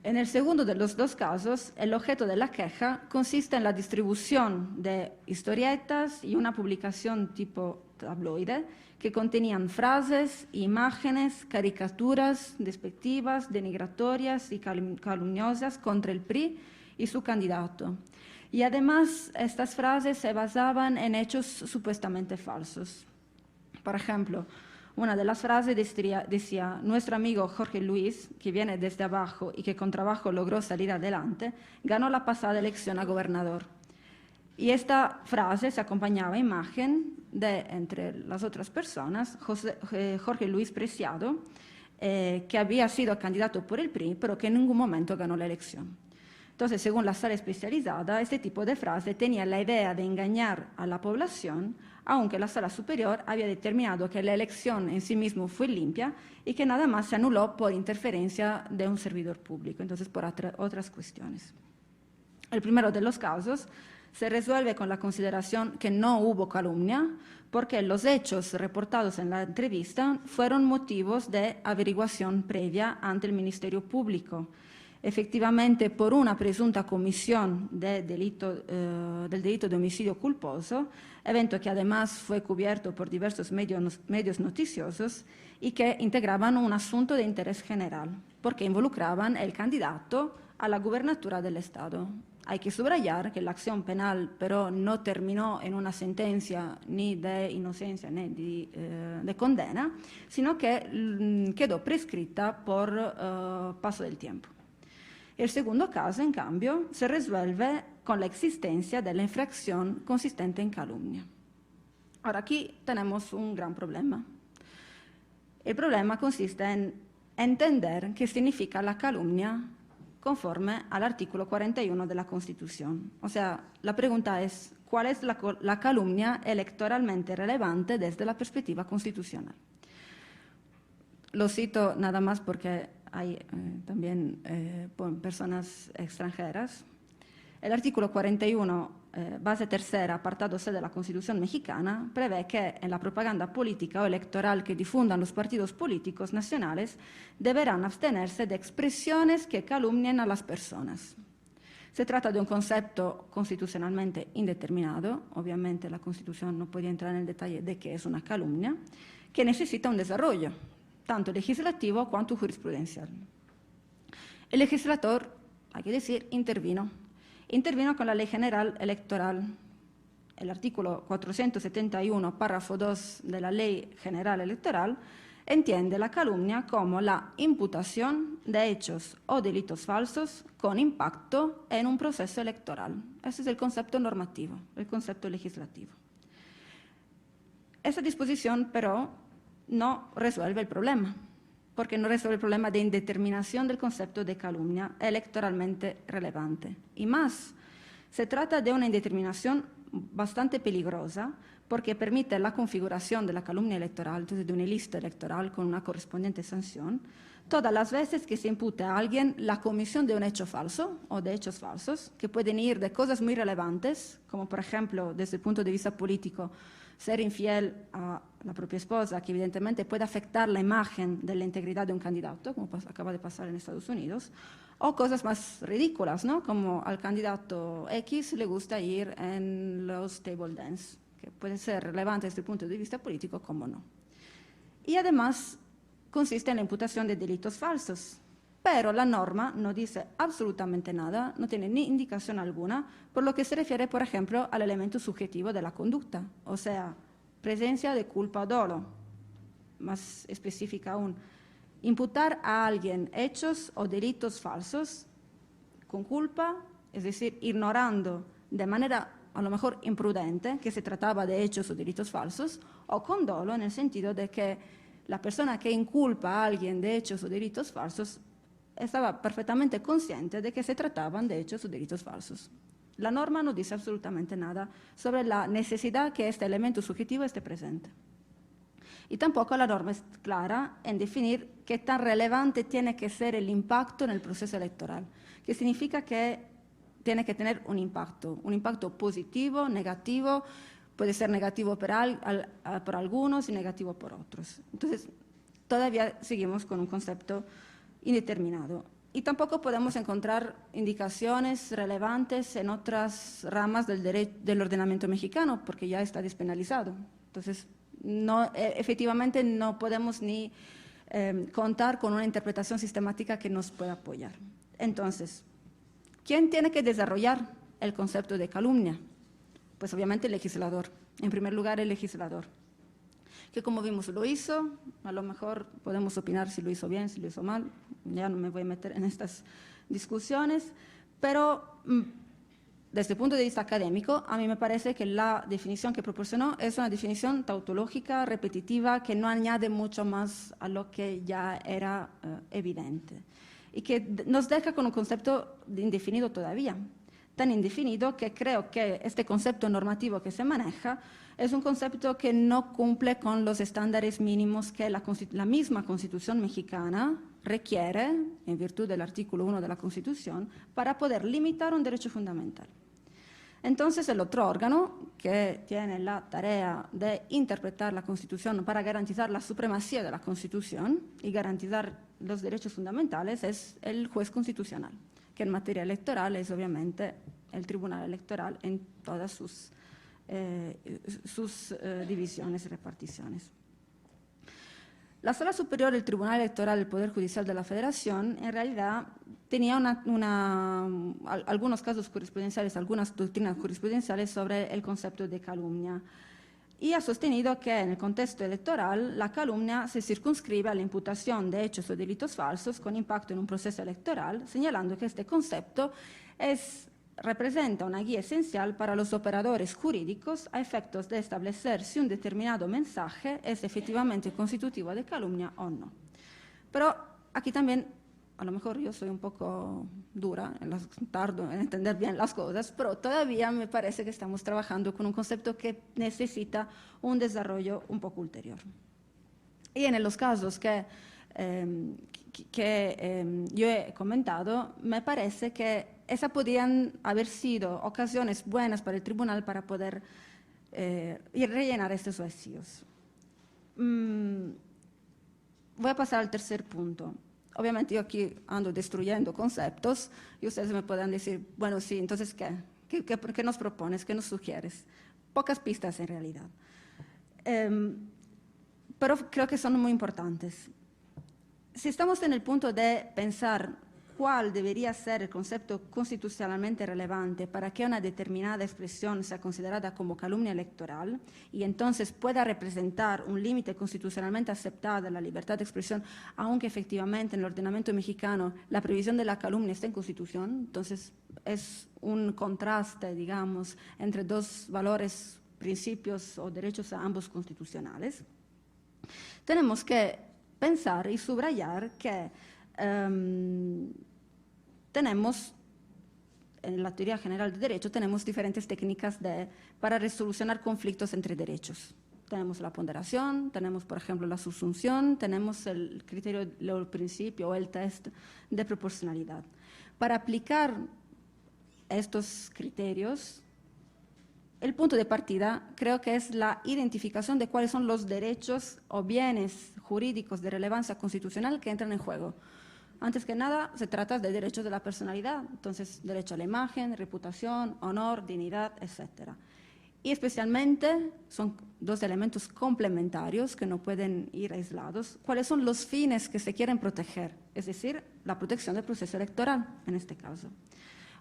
En el segundo de los dos casos, el objeto de la queja consiste en la distribución de historietas y una publicación tipo tabloide que contenían frases, imágenes, caricaturas despectivas, denigratorias y calumniosas contra el PRI y su candidato. Y además, estas frases se basaban en hechos supuestamente falsos. Por ejemplo, una de las frases decía: nuestro amigo Jorge Luis, que viene desde abajo y que con trabajo logró salir adelante, ganó la pasada elección a gobernador. Y esta frase se acompañaba a imagen de, entre las otras personas, Jorge Luis Preciado, que había sido candidato por el PRI, pero que en ningún momento ganó la elección. Entonces, según la sala especializada, este tipo de frase tenía la idea de engañar a la población, aunque la sala superior había determinado que la elección en sí mismo fue limpia y que nada más se anuló por interferencia de un servidor público, entonces por otras cuestiones. El primero de los casos se resuelve con la consideración que no hubo calumnia, porque los hechos reportados en la entrevista fueron motivos de averiguación previa ante el Ministerio Público. Efectivamente, por una presunta comisión del delito de homicidio culposo, evento que además fue cubierto por diversos medios noticiosos y que integraban un asunto de interés general, porque involucraban el candidato a la gubernatura del Estado. Hay que subrayar que la acción penal, pero no terminó en una sentencia ni de inocencia ni de condena, sino que quedó prescrita por paso del tiempo. El segundo caso, en cambio, se resuelve con la existencia de la infracción consistente en calumnia. Ahora, aquí tenemos un gran problema. El problema consiste en entender qué significa la calumnia conforme al artículo 41 de la Constitución. O sea, la pregunta es, ¿cuál es la calumnia electoralmente relevante desde la perspectiva constitucional? Lo cito nada más porque hay también personas extranjeras. El artículo 41, base tercera, apartado C de la Constitución mexicana, prevé que en la propaganda política o electoral que difundan los partidos políticos nacionales deberán abstenerse de expresiones que calumnien a las personas. Se trata de un concepto constitucionalmente indeterminado, obviamente la Constitución no puede entrar en el detalle de qué es una calumnia, que necesita un desarrollo, tanto legislativo cuanto jurisprudencial. El legislador, hay que decir, intervino con la Ley General Electoral. El artículo 471, párrafo 2 de la Ley General Electoral entiende la calumnia como la imputación de hechos o delitos falsos con impacto en un proceso electoral. Ese es el concepto normativo, el concepto legislativo. Esa disposición, pero, no resuelve el problema, porque no resuelve el problema de indeterminación del concepto de calumnia electoralmente relevante. Y más, se trata de una indeterminación bastante peligrosa porque permite la configuración de la calumnia electoral, entonces de una lista electoral con una correspondiente sanción, todas las veces que se impute a alguien la comisión de un hecho falso o de hechos falsos, que pueden ir de cosas muy relevantes, como por ejemplo, desde el punto de vista político, ser infiel a la propia esposa, que evidentemente puede afectar la imagen de la integridad de un candidato, como acaba de pasar en Estados Unidos, o cosas más ridículas, ¿no? Como al candidato X le gusta ir en los table dance, que puede ser relevante desde el punto de vista político, como no. Y además consiste en la imputación de delitos falsos, pero la norma no dice absolutamente nada, no tiene ni indicación alguna, por lo que se refiere, por ejemplo, al elemento subjetivo de la conducta, o sea, presencia de culpa o dolo, más específica aún. Imputar a alguien hechos o delitos falsos con culpa, es decir, ignorando de manera a lo mejor imprudente que se trataba de hechos o delitos falsos, o con dolo en el sentido de que la persona que inculpa a alguien de hechos o delitos falsos estaba perfectamente consciente de que se trataban de hechos o delitos falsos. La norma no dice absolutamente nada sobre la necesidad que este elemento subjetivo esté presente. Y tampoco la norma es clara en definir qué tan relevante tiene que ser el impacto en el proceso electoral, que significa que tiene que tener un impacto positivo, negativo, puede ser negativo por algunos y negativo por otros. Entonces, todavía seguimos con un concepto indeterminado. Y tampoco podemos encontrar indicaciones relevantes en otras ramas del ordenamiento mexicano, porque ya está despenalizado. Entonces, efectivamente no podemos ni contar con una interpretación sistemática que nos pueda apoyar. Entonces, ¿quién tiene que desarrollar el concepto de calumnia? Pues obviamente el legislador. En primer lugar, el legislador, que como vimos lo hizo, a lo mejor podemos opinar si lo hizo bien, si lo hizo mal, ya no me voy a meter en estas discusiones, pero desde el punto de vista académico, a mí me parece que la definición que proporcionó es una definición tautológica, repetitiva, que no añade mucho más a lo que ya era evidente y que nos deja con un concepto indefinido todavía, tan indefinido que creo que este concepto normativo que se maneja es un concepto que no cumple con los estándares mínimos que la misma Constitución mexicana requiere, en virtud del artículo 1 de la Constitución, para poder limitar un derecho fundamental. Entonces, el otro órgano que tiene la tarea de interpretar la Constitución para garantizar la supremacía de la Constitución y garantizar los derechos fundamentales es el juez constitucional, que en materia electoral es obviamente el Tribunal Electoral en todas sus divisiones y reparticiones. La Sala Superior del Tribunal Electoral del Poder Judicial de la Federación en realidad tenía algunos casos jurisprudenciales, algunas doctrinas jurisprudenciales sobre el concepto de calumnia y ha sostenido que en el contexto electoral la calumnia se circunscribe a la imputación de hechos o delitos falsos con impacto en un proceso electoral, señalando que este concepto representa una guía esencial para los operadores jurídicos a efectos de establecer si un determinado mensaje es efectivamente constitutivo de calumnia o no. Pero aquí también, a lo mejor yo soy un poco dura, tardo en entender bien las cosas, pero todavía me parece que estamos trabajando con un concepto que necesita un desarrollo un poco ulterior. Y en los casos que que yo he comentado, me parece que esas podrían haber sido ocasiones buenas para el tribunal para poder rellenar estos vacíos. Voy a pasar al tercer punto. Obviamente yo aquí ando destruyendo conceptos y ustedes me pueden decir, bueno, sí, entonces, ¿qué nos propones? ¿Qué nos sugieres? Pocas pistas en realidad. Pero creo que son muy importantes. Si estamos en el punto de pensar cuál debería ser el concepto constitucionalmente relevante para que una determinada expresión sea considerada como calumnia electoral y entonces pueda representar un límite constitucionalmente aceptado a la libertad de expresión, aunque efectivamente en el ordenamiento mexicano la previsión de la calumnia está en Constitución, entonces es un contraste, digamos, entre dos valores, principios o derechos ambos constitucionales. Tenemos que pensar y subrayar que tenemos, en la teoría general de derecho, tenemos diferentes técnicas para resolucionar conflictos entre derechos. Tenemos la ponderación, tenemos, por ejemplo, la subsunción, tenemos el criterio, el principio o el test de proporcionalidad. Para aplicar estos criterios, el punto de partida creo que es la identificación de cuáles son los derechos o bienes jurídicos de relevancia constitucional que entran en juego. Antes que nada, se trata de derechos de la personalidad, entonces derecho a la imagen, reputación, honor, dignidad, etc. Y especialmente son dos elementos complementarios que no pueden ir aislados. ¿Cuáles son los fines que se quieren proteger? Es decir, la protección del proceso electoral, en este caso.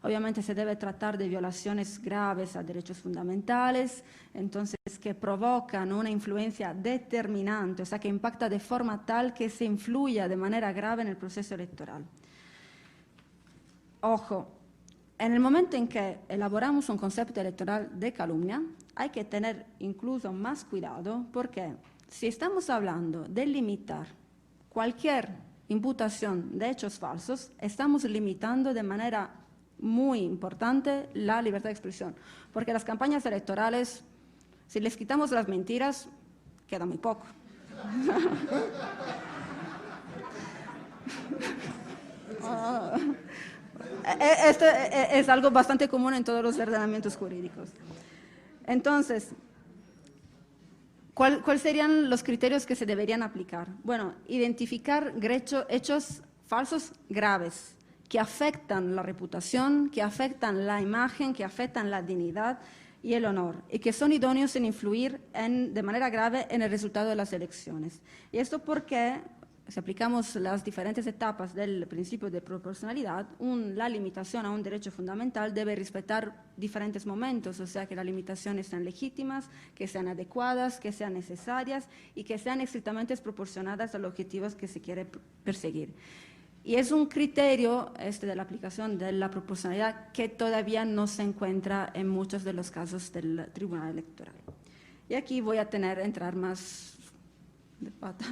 Obviamente se debe tratar de violaciones graves a derechos fundamentales, entonces que provocan una influencia determinante, o sea, que impacta de forma tal que se influya de manera grave en el proceso electoral. Ojo, en el momento en que elaboramos un concepto electoral de calumnia, hay que tener incluso más cuidado porque si estamos hablando de limitar cualquier imputación de hechos falsos, estamos limitando de manera muy importante la libertad de expresión, porque las campañas electorales, si les quitamos las mentiras, queda muy poco. Esto es algo bastante común en todos los ordenamientos jurídicos. Entonces, ¿cuáles serían los criterios que se deberían aplicar? Bueno, identificar hechos falsos graves, que afectan la reputación, que afectan la imagen, que afectan la dignidad y el honor, y que son idóneos en influir de manera grave en el resultado de las elecciones. Y esto porque, si aplicamos las diferentes etapas del principio de proporcionalidad, la limitación a un derecho fundamental debe respetar diferentes momentos, o sea, que las limitaciones sean legítimas, que sean adecuadas, que sean necesarias y que sean estrictamente proporcionadas a los objetivos que se quiere perseguir. Y es un criterio de la aplicación de la proporcionalidad que todavía no se encuentra en muchos de los casos del Tribunal Electoral. Y aquí voy a entrar más de pata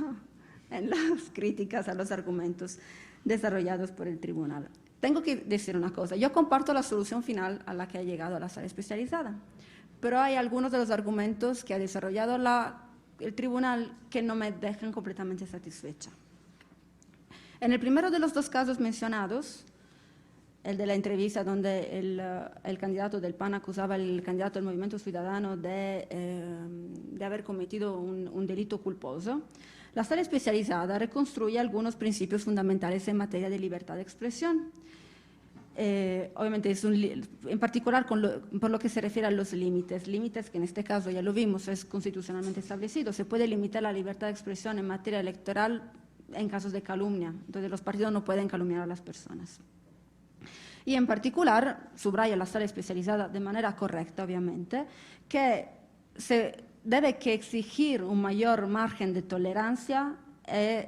en las críticas a los argumentos desarrollados por el Tribunal. Tengo que decir una cosa, yo comparto la solución final a la que ha llegado la sala especializada, pero hay algunos de los argumentos que ha desarrollado el Tribunal que no me dejan completamente satisfecha. En el primero de los dos casos mencionados, el de la entrevista donde el candidato del PAN acusaba al candidato del Movimiento Ciudadano de haber cometido un delito culposo, la sala especializada reconstruye algunos principios fundamentales en materia de libertad de expresión. Obviamente, en particular por lo que se refiere a los límites que en este caso ya lo vimos, es constitucionalmente establecido. Se puede limitar la libertad de expresión en materia electoral en casos de calumnia, entonces los partidos no pueden calumniar a las personas. Y en particular, subraya la sala especializada de manera correcta, obviamente, que se debe exigir un mayor margen de tolerancia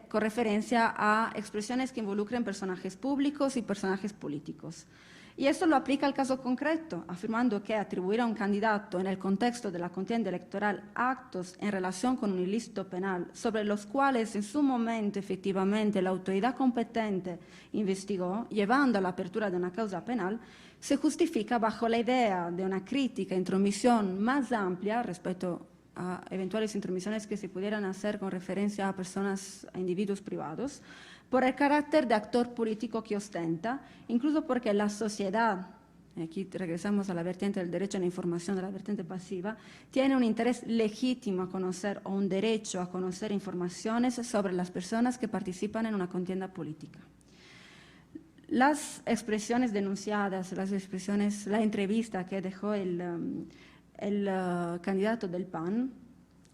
con referencia a expresiones que involucren personajes públicos y personajes políticos. Y esto lo aplica al caso concreto, afirmando que atribuir a un candidato en el contexto de la contienda electoral actos en relación con un ilícito penal sobre los cuales en su momento efectivamente la autoridad competente investigó, llevando a la apertura de una causa penal, se justifica bajo la idea de una crítica e intromisión más amplia respecto a eventuales intromisiones que se pudieran hacer con referencia a personas, a individuos privados, por el carácter de actor político que ostenta, incluso porque la sociedad, aquí regresamos a la vertiente del derecho a la información, de la vertiente pasiva, tiene un interés legítimo a conocer o un derecho a conocer informaciones sobre las personas que participan en una contienda política. Las expresiones denunciadas, la entrevista que dejó el candidato del PAN,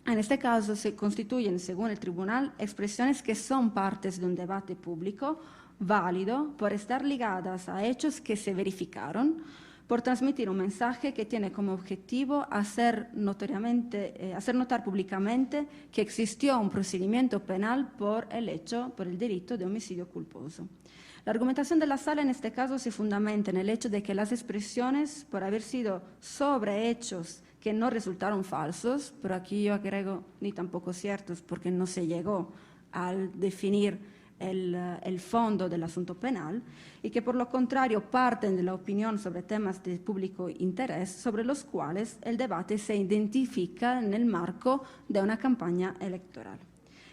en este caso se constituyen, según el tribunal, expresiones que son partes de un debate público válido por estar ligadas a hechos que se verificaron, por transmitir un mensaje que tiene como objetivo hacer notar públicamente que existió un procedimiento penal por el delito de homicidio culposo. La argumentación de la sala en este caso se fundamenta en el hecho de que las expresiones, por haber sido sobre hechos que no resultaron falsos, pero aquí yo agrego ni tampoco ciertos porque no se llegó al definir el fondo del asunto penal, y que por lo contrario parten de la opinión sobre temas de público interés sobre los cuales el debate se identifica en el marco de una campaña electoral.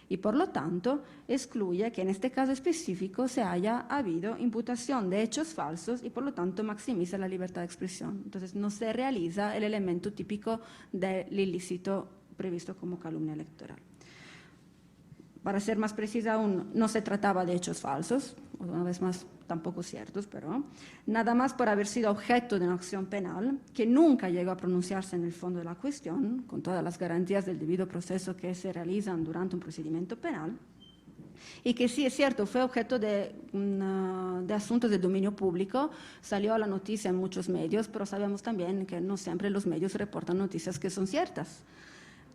Y por lo tanto excluye que en este caso específico se haya habido imputación de hechos falsos y por lo tanto maximiza la libertad de expresión. Entonces no se realiza el elemento típico del ilícito previsto como calumnia electoral. Para ser más precisa aún, no se trataba de hechos falsos, una vez más tampoco ciertos, pero nada más por haber sido objeto de una acción penal que nunca llegó a pronunciarse en el fondo de la cuestión, con todas las garantías del debido proceso que se realizan durante un procedimiento penal, y que sí es cierto, fue objeto de asuntos de dominio público, salió a la noticia en muchos medios, pero sabemos también que no siempre los medios reportan noticias que son ciertas.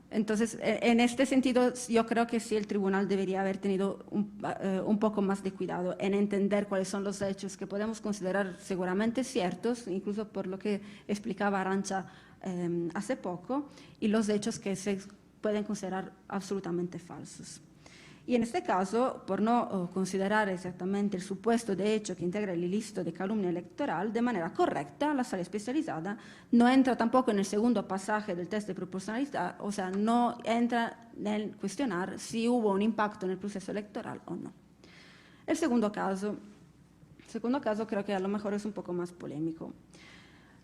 Entonces, en este sentido, yo creo que sí el tribunal debería haber tenido un poco más de cuidado en entender cuáles son los hechos que podemos considerar seguramente ciertos, incluso por lo que explicaba Arantxa hace poco, y los hechos que se pueden considerar absolutamente falsos. Y en este caso, por no considerar exactamente el supuesto de hecho que integra el ilícito de calumnia electoral de manera correcta, la sala especializada no entra tampoco en el segundo pasaje del test de proporcionalidad, o sea, no entra en cuestionar si hubo un impacto en el proceso electoral o no. El segundo caso creo que a lo mejor es un poco más polémico.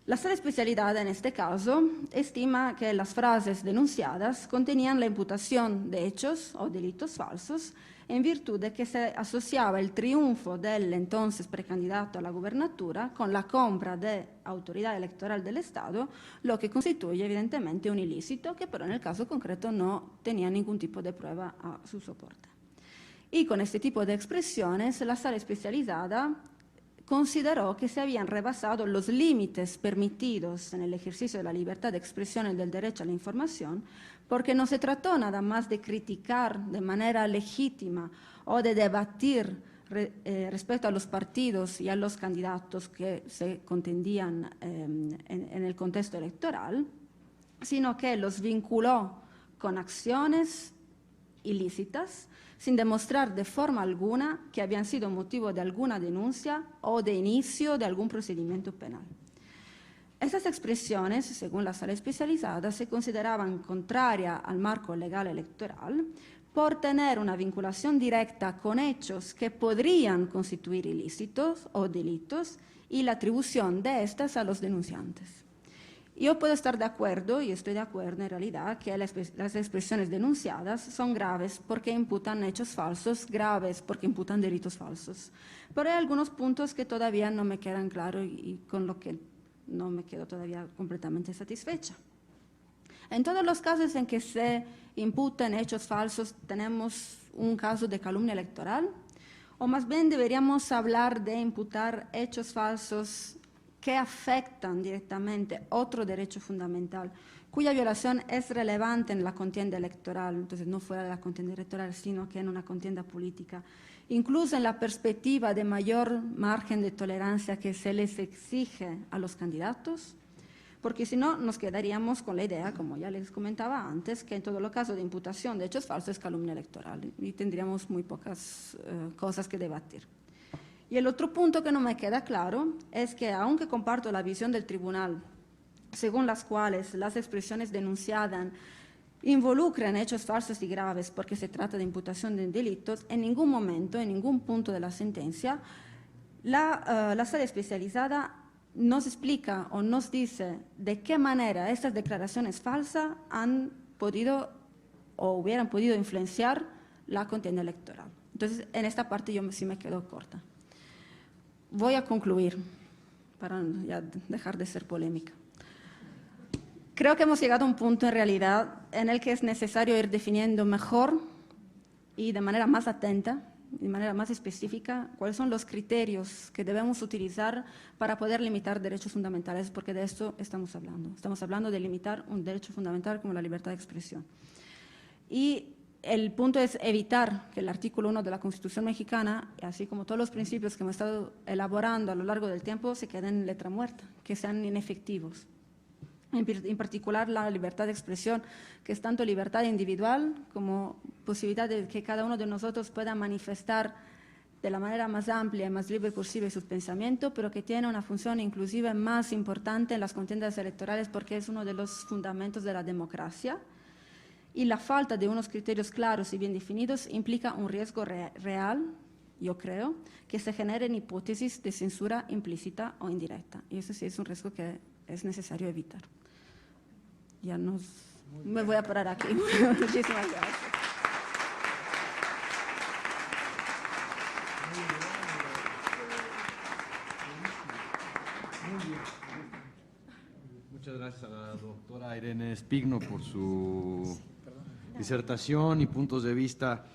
La sala especializada en este caso estima que las frases denunciadas contenían la imputación de hechos o delitos falsos en virtud de que se asociaba el triunfo del entonces precandidato a la gubernatura con la compra de autoridad electoral del Estado, lo que constituye evidentemente un ilícito que pero en el caso concreto no tenía ningún tipo de prueba a su soporte. Y con este tipo de expresiones la sala especializada consideró que se habían rebasado los límites permitidos en el ejercicio de la libertad de expresión y del derecho a la información, porque no se trató nada más de criticar de manera legítima o de debatir respecto a los partidos y a los candidatos que se contendían en el contexto electoral, sino que los vinculó con acciones ilícitas, sin demostrar de forma alguna que habían sido motivo de alguna denuncia o de inicio de algún procedimiento penal. Estas expresiones, según la sala especializada, se consideraban contrarias al marco legal electoral por tener una vinculación directa con hechos que podrían constituir ilícitos o delitos y la atribución de estas a los denunciantes. Yo puedo estar de acuerdo, y estoy de acuerdo en realidad, que las expresiones denunciadas son graves porque imputan hechos falsos, graves porque imputan delitos falsos. Pero hay algunos puntos que todavía no me quedan claros y con lo que no me quedo todavía completamente satisfecha. En todos los casos en que se imputan hechos falsos, ¿tenemos un caso de calumnia electoral? O más bien deberíamos hablar de imputar hechos falsos que afectan directamente otro derecho fundamental, cuya violación es relevante en la contienda electoral, entonces no fuera de la contienda electoral, sino que en una contienda política, incluso en la perspectiva de mayor margen de tolerancia que se les exige a los candidatos, porque si no nos quedaríamos con la idea, como ya les comentaba antes, que en todo lo caso de imputación de hechos falsos es calumnia electoral y tendríamos muy pocas cosas que debatir. Y el otro punto que no me queda claro es que, aunque comparto la visión del tribunal, según las cuales las expresiones denunciadas involucran hechos falsos y graves porque se trata de imputación de delitos, en ningún momento, en ningún punto de la sentencia, la sala especializada nos explica o nos dice de qué manera estas declaraciones falsas han podido o hubieran podido influenciar la contienda electoral. Entonces, en esta parte yo sí me quedo corta. Voy a concluir, para ya dejar de ser polémica. Creo que hemos llegado a un punto en realidad en el que es necesario ir definiendo mejor y de manera más atenta, de manera más específica, cuáles son los criterios que debemos utilizar para poder limitar derechos fundamentales, porque de esto estamos hablando. Estamos hablando de limitar un derecho fundamental como la libertad de expresión. Y el punto es evitar que el artículo 1 de la Constitución mexicana, así como todos los principios que hemos estado elaborando a lo largo del tiempo, se queden en letra muerta, que sean inefectivos. En particular, la libertad de expresión, que es tanto libertad individual como posibilidad de que cada uno de nosotros pueda manifestar de la manera más amplia y más libre posible su pensamiento, pero que tiene una función inclusive más importante en las contiendas electorales porque es uno de los fundamentos de la democracia. Y la falta de unos criterios claros y bien definidos implica un riesgo real, yo creo, que se generen hipótesis de censura implícita o indirecta. Y eso sí es un riesgo que es necesario evitar. Me voy a parar aquí. Muchísimas gracias. Muchas gracias a la doctora Irene Espigno por su disertación y puntos de vista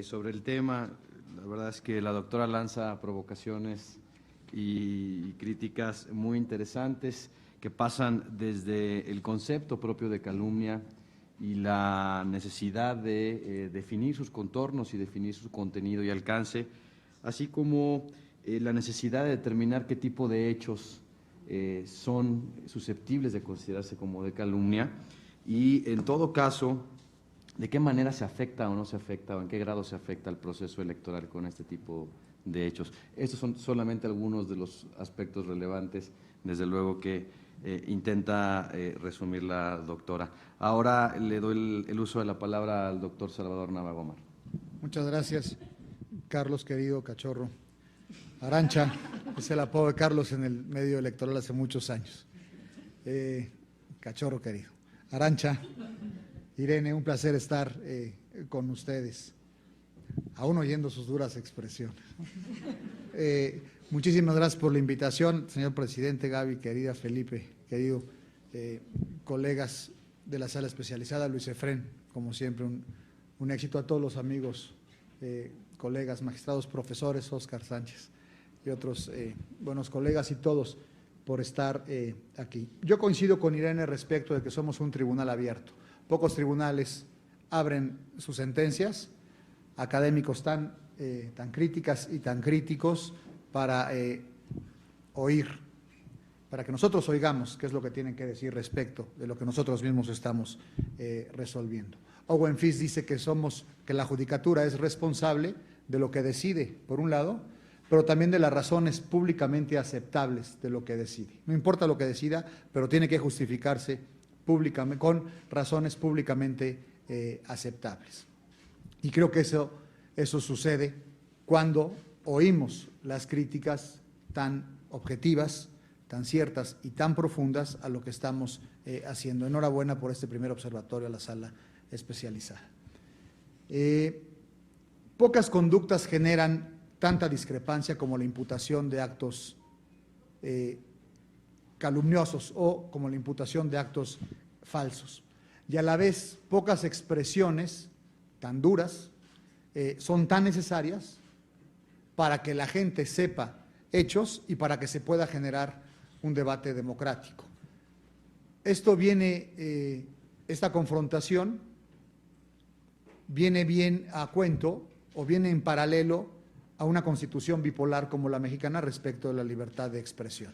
sobre el tema. La verdad es que la doctora lanza provocaciones y críticas muy interesantes que pasan desde el concepto propio de calumnia y la necesidad de definir sus contornos y definir su contenido y alcance, así como la necesidad de determinar qué tipo de hechos son susceptibles de considerarse como de calumnia y, en todo caso, de qué manera se afecta o no se afecta o en qué grado se afecta el proceso electoral con este tipo de hechos. Estos son solamente algunos de los aspectos relevantes, desde luego, que intenta resumir la doctora. Ahora le doy el uso de la palabra al doctor Salvador Nava Gómez. Muchas gracias, Carlos, querido Cachorro. Arancha, es el apodo de Carlos en el medio electoral hace muchos años. Cachorro querido. Arancha, Irene, un placer estar con ustedes, aún oyendo sus duras expresiones. Muchísimas gracias por la invitación, señor presidente, Gaby, querida Felipe, querido colegas de la sala especializada, Luis Efrén, como siempre, un éxito a todos los amigos, colegas, magistrados, profesores, Óscar Sánchez y otros buenos colegas y todos por estar aquí. Yo coincido con Irene respecto de que somos un tribunal abierto. Pocos tribunales abren sus sentencias, académicos tan críticas y tan críticos para oír, para que nosotros oigamos qué es lo que tienen que decir respecto de lo que nosotros mismos estamos resolviendo. Owen Fitz dice que la judicatura es responsable de lo que decide, por un lado, pero también de las razones públicamente aceptables de lo que decide. No importa lo que decida, pero tiene que justificarse públicamente, con razones públicamente aceptables. Y creo que eso sucede cuando oímos las críticas tan objetivas, tan ciertas y tan profundas a lo que estamos haciendo. Enhorabuena por este primer observatorio a la sala especializada. Pocas conductas generan tanta discrepancia como la imputación de actos calumniosos o como la imputación de actos falsos. Y a la vez, pocas expresiones tan duras son tan necesarias para que la gente sepa hechos y para que se pueda generar un debate democrático. Esta confrontación viene bien a cuento o viene en paralelo a una constitución bipolar como la mexicana respecto de la libertad de expresión.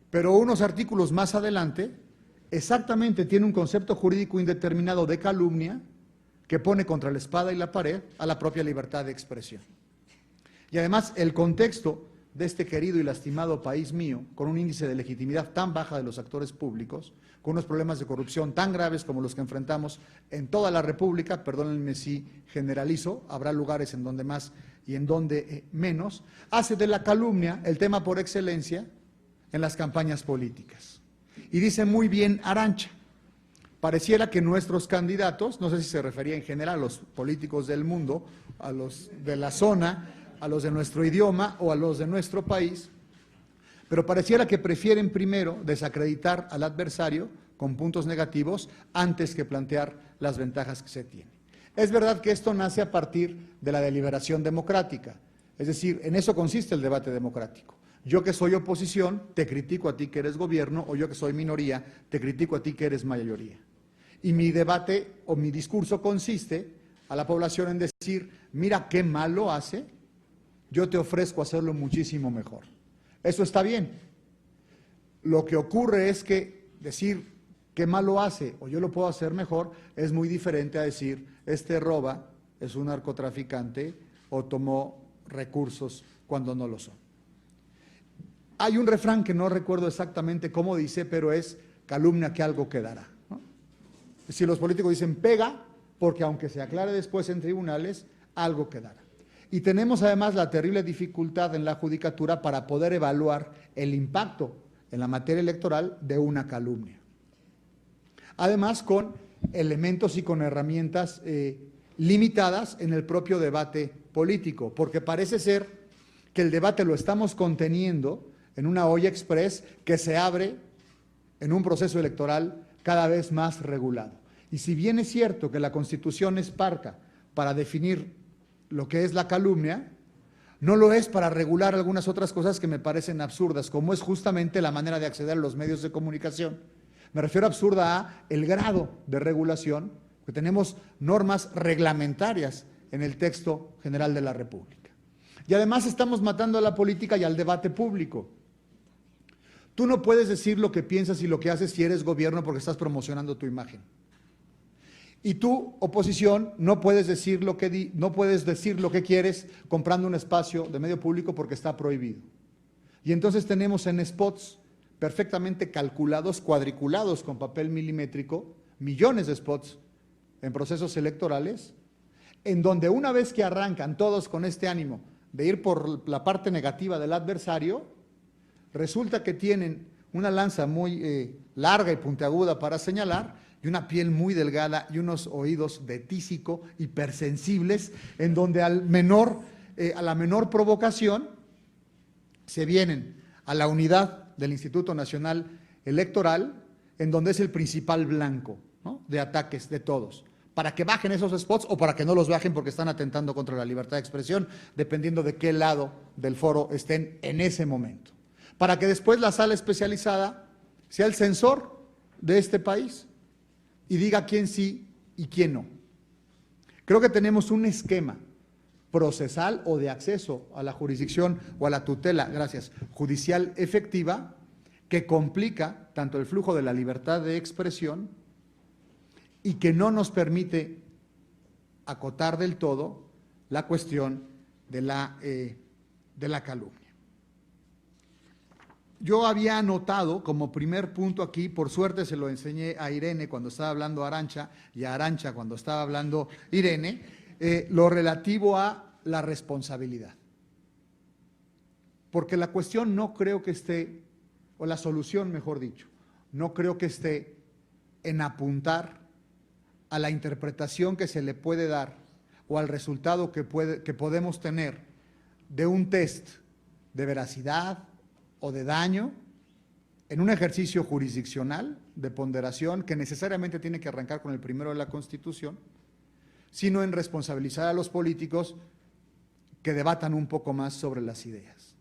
Pero unos artículos más adelante exactamente tiene un concepto jurídico indeterminado de calumnia que pone contra la espada y la pared a la propia libertad de expresión. Y además el contexto de este querido y lastimado país mío, con un índice de legitimidad tan baja de los actores públicos, con unos problemas de corrupción tan graves como los que enfrentamos en toda la República, perdónenme si generalizo, habrá lugares en donde más y en donde menos, hace de la calumnia el tema por excelencia en las campañas políticas. Y dice muy bien Arantxa, pareciera que nuestros candidatos, no sé si se refería en general a los políticos del mundo, a los de la zona, a los de nuestro idioma o a los de nuestro país, pero pareciera que prefieren primero desacreditar al adversario con puntos negativos antes que plantear las ventajas que se tienen. Es verdad que esto nace a partir de la deliberación democrática, es decir, en eso consiste el debate democrático. Yo que soy oposición, te critico a ti que eres gobierno, o yo que soy minoría, te critico a ti que eres mayoría. Y mi debate o mi discurso consiste a la población en decir, mira qué mal lo hace, yo te ofrezco hacerlo muchísimo mejor. Eso está bien. Lo que ocurre es que decir qué mal lo hace o yo lo puedo hacer mejor es muy diferente a decir, este roba, es un narcotraficante o tomó recursos cuando no lo son. Hay un refrán que no recuerdo exactamente cómo dice, pero es calumnia que algo quedará, ¿no? Si los políticos dicen pega, porque aunque se aclare después en tribunales, algo quedará. Y tenemos además la terrible dificultad en la judicatura para poder evaluar el impacto en la materia electoral de una calumnia. Además, con elementos y con herramientas limitadas en el propio debate político, porque parece ser que el debate lo estamos conteniendo en una olla express que se abre en un proceso electoral cada vez más regulado. Y si bien es cierto que la Constitución es parca para definir lo que es la calumnia, no lo es para regular algunas otras cosas que me parecen absurdas, como es justamente la manera de acceder a los medios de comunicación. Me refiero absurda a el grado de regulación, que tenemos normas reglamentarias en el texto general de la República. Y además estamos matando a la política y al debate público. Tú no puedes decir lo que piensas y lo que haces si eres gobierno porque estás promocionando tu imagen. Y tú, oposición, no puedes decir lo que quieres comprando un espacio de medio público porque está prohibido. Y entonces tenemos en spots perfectamente calculados, cuadriculados con papel milimétrico, millones de spots en procesos electorales, en donde una vez que arrancan todos con este ánimo de ir por la parte negativa del adversario, resulta que tienen una lanza muy larga y puntiaguda para señalar, y una piel muy delgada y unos oídos de tísico, hipersensibles, en donde a la menor provocación se vienen a la unidad del Instituto Nacional Electoral, en donde es el principal blanco, ¿no?, de ataques de todos, para que bajen esos spots o para que no los bajen porque están atentando contra la libertad de expresión, dependiendo de qué lado del foro estén en ese momento. Para que después la sala especializada sea el censor de este país y diga quién sí y quién no. Creo que tenemos un esquema procesal o de acceso a la jurisdicción o a la tutela, judicial efectiva, que complica tanto el flujo de la libertad de expresión y que no nos permite acotar del todo la cuestión de la calumnia. Yo había anotado como primer punto aquí, por suerte se lo enseñé a Irene cuando estaba hablando Arantxa y a Arantxa cuando estaba hablando Irene, lo relativo a la responsabilidad. Porque la cuestión no creo que esté, o la solución mejor dicho, no creo que esté en apuntar a la interpretación que se le puede dar o al resultado que podemos tener de un test de veracidad o de daño en un ejercicio jurisdiccional de ponderación que necesariamente tiene que arrancar con el primero de la Constitución, sino en responsabilizar a los políticos que debatan un poco más sobre las ideas.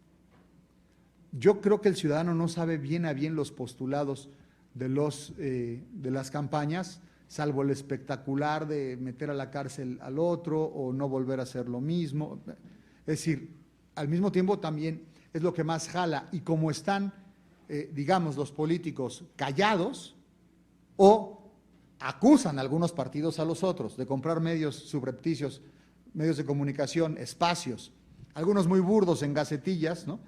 Yo creo que el ciudadano no sabe bien a bien los postulados de las campañas, salvo el espectacular de meter a la cárcel al otro o no volver a hacer lo mismo. Es decir, al mismo tiempo también es lo que más jala, y como están, digamos, los políticos callados o acusan a algunos partidos a los otros de comprar medios subrepticios, medios de comunicación, espacios, algunos muy burdos en gacetillas, ¿no?,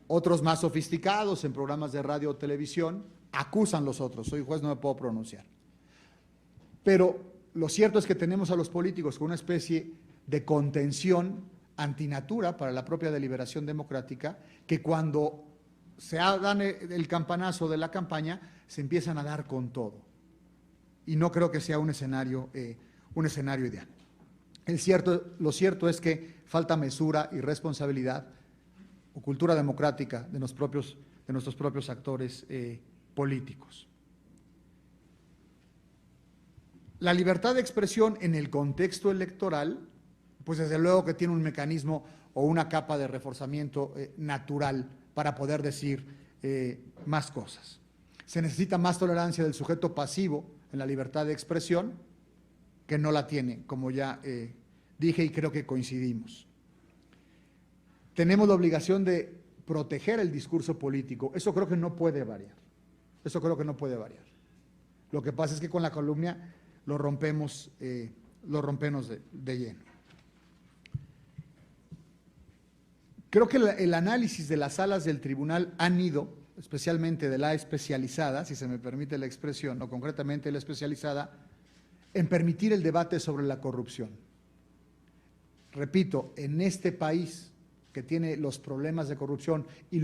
Otros más sofisticados en programas de radio o televisión acusan los otros. Soy juez, no me puedo pronunciar. Pero lo cierto es que tenemos a los políticos con una especie de contención antinatura para la propia deliberación democrática, que cuando se dan el campanazo de la campaña, se empiezan a dar con todo. Y no creo que sea un escenario ideal. Lo cierto es que falta mesura y responsabilidad o cultura democrática de nuestros propios actores políticos. La libertad de expresión en el contexto electoral, pues desde luego que tiene un mecanismo o una capa de reforzamiento natural para poder decir más cosas. Se necesita más tolerancia del sujeto pasivo en la libertad de expresión, que no la tiene, como ya dije, y creo que coincidimos. Tenemos la obligación de proteger el discurso político. Eso creo que no puede variar. Lo que pasa es que con la calumnia lo rompemos de lleno. Creo que el análisis de las salas del tribunal han ido, especialmente de la especializada, si se me permite la expresión, o concretamente la especializada, en permitir el debate sobre la corrupción. Repito, en este país que tiene los problemas de corrupción y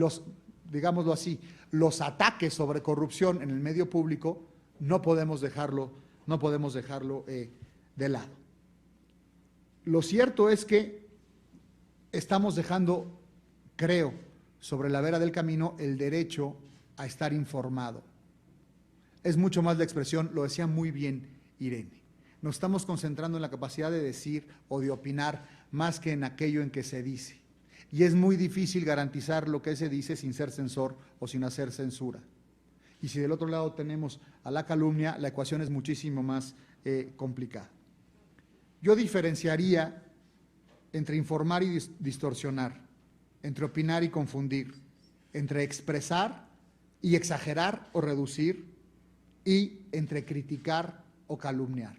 digámoslo así, los ataques sobre corrupción en el medio público, no podemos dejarlo de lado. Lo cierto es que estamos dejando, creo, sobre la vera del camino el derecho a estar informado. Es mucho más la expresión, lo decía muy bien Irene. Nos estamos concentrando en la capacidad de decir o de opinar más que en aquello en que se dice. Y es muy difícil garantizar lo que se dice sin ser censor o sin hacer censura. Y si del otro lado tenemos a la calumnia, la ecuación es muchísimo más complicada. Yo diferenciaría entre informar y distorsionar, entre opinar y confundir, entre expresar y exagerar o reducir, y entre criticar o calumniar.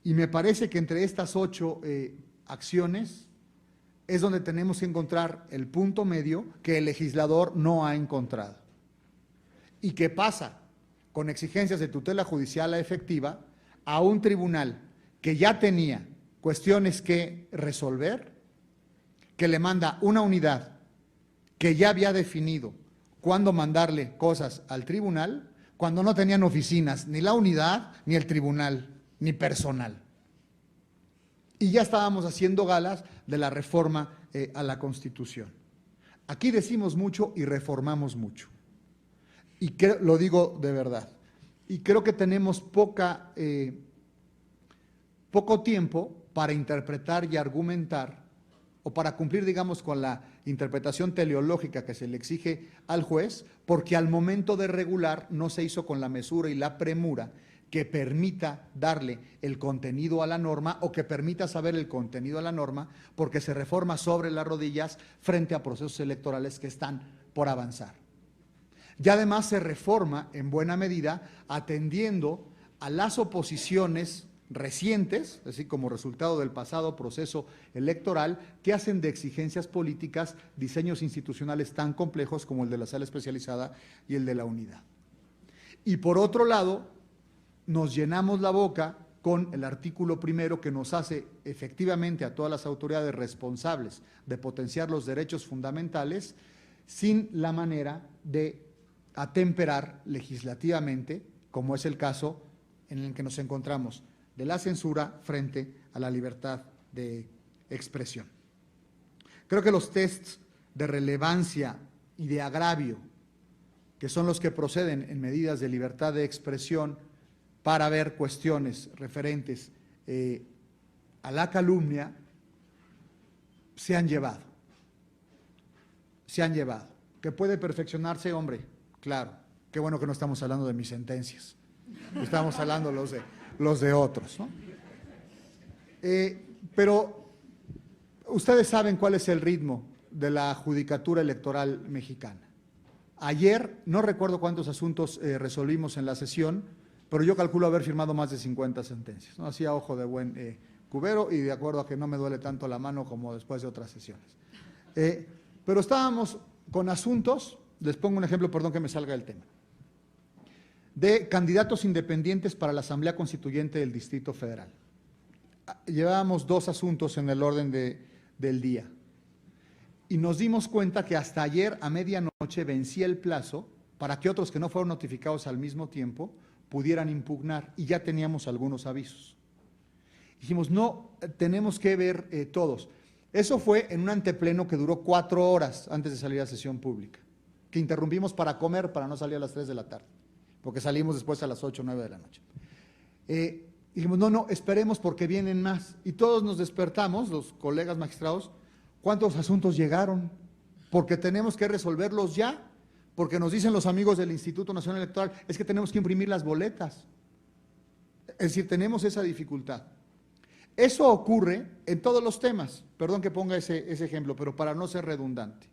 Y me parece que entre estas 8 acciones es donde tenemos que encontrar el punto medio que el legislador no ha encontrado. ¿Y qué pasa? Con exigencias de tutela judicial efectiva a un tribunal que ya tenía cuestiones que resolver, que le manda una unidad que ya había definido cuándo mandarle cosas al tribunal, cuando no tenían oficinas, ni la unidad, ni el tribunal, ni personal. Y ya estábamos haciendo galas de la reforma a la Constitución. Aquí decimos mucho y reformamos mucho. Y lo digo de verdad. Y creo que tenemos poco tiempo para interpretar y argumentar, o para cumplir, digamos, con la interpretación teleológica que se le exige al juez, porque al momento de regular no se hizo con la mesura y la premura que permita darle el contenido a la norma, o que permita saber el contenido a la norma, porque se reforma sobre las rodillas frente a procesos electorales que están por avanzar. Y además se reforma en buena medida atendiendo a las oposiciones recientes, así como resultado del pasado proceso electoral, que hacen de exigencias políticas diseños institucionales tan complejos como el de la sala especializada y el de la unidad. Y por otro lado, nos llenamos la boca con el artículo primero, que nos hace efectivamente a todas las autoridades responsables de potenciar los derechos fundamentales, sin la manera de atemperar legislativamente, como es el caso en el que nos encontramos, de la censura frente a la libertad de expresión. Creo que los tests de relevancia y de agravio, que son los que proceden en medidas de libertad de expresión para ver cuestiones referentes a la calumnia, se han llevado. ¿Que puede perfeccionarse? Hombre, claro. Qué bueno que no estamos hablando de mis sentencias. Estamos hablando los de otros, ¿no? Pero ustedes saben cuál es el ritmo de la judicatura electoral mexicana. Ayer, no recuerdo cuántos asuntos resolvimos en la sesión, pero yo calculo haber firmado más de 50 sentencias, ¿no? Así a ojo de buen cubero, y de acuerdo a que no me duele tanto la mano como después de otras sesiones. Pero estábamos con asuntos, les pongo un ejemplo, perdón que me salga del tema, de candidatos independientes para la Asamblea Constituyente del Distrito Federal. Llevábamos 2 asuntos en el orden del día y nos dimos cuenta que hasta ayer a medianoche vencía el plazo para que otros que no fueron notificados al mismo tiempo pudieran impugnar, y ya teníamos algunos avisos. Dijimos, no, tenemos que ver todos. Eso fue en un antepleno que duró 4 horas antes de salir a sesión pública, que interrumpimos para comer, para no salir a las 3 de la tarde, porque salimos después a las 8 o 9 de la noche. Dijimos, no, esperemos porque vienen más. Y todos nos despertamos, los colegas magistrados, ¿cuántos asuntos llegaron? Porque tenemos que resolverlos ya, porque nos dicen los amigos del Instituto Nacional Electoral, es que tenemos que imprimir las boletas. Es decir, tenemos esa dificultad. Eso ocurre en todos los temas, perdón que ponga ese ejemplo, pero para no ser redundante.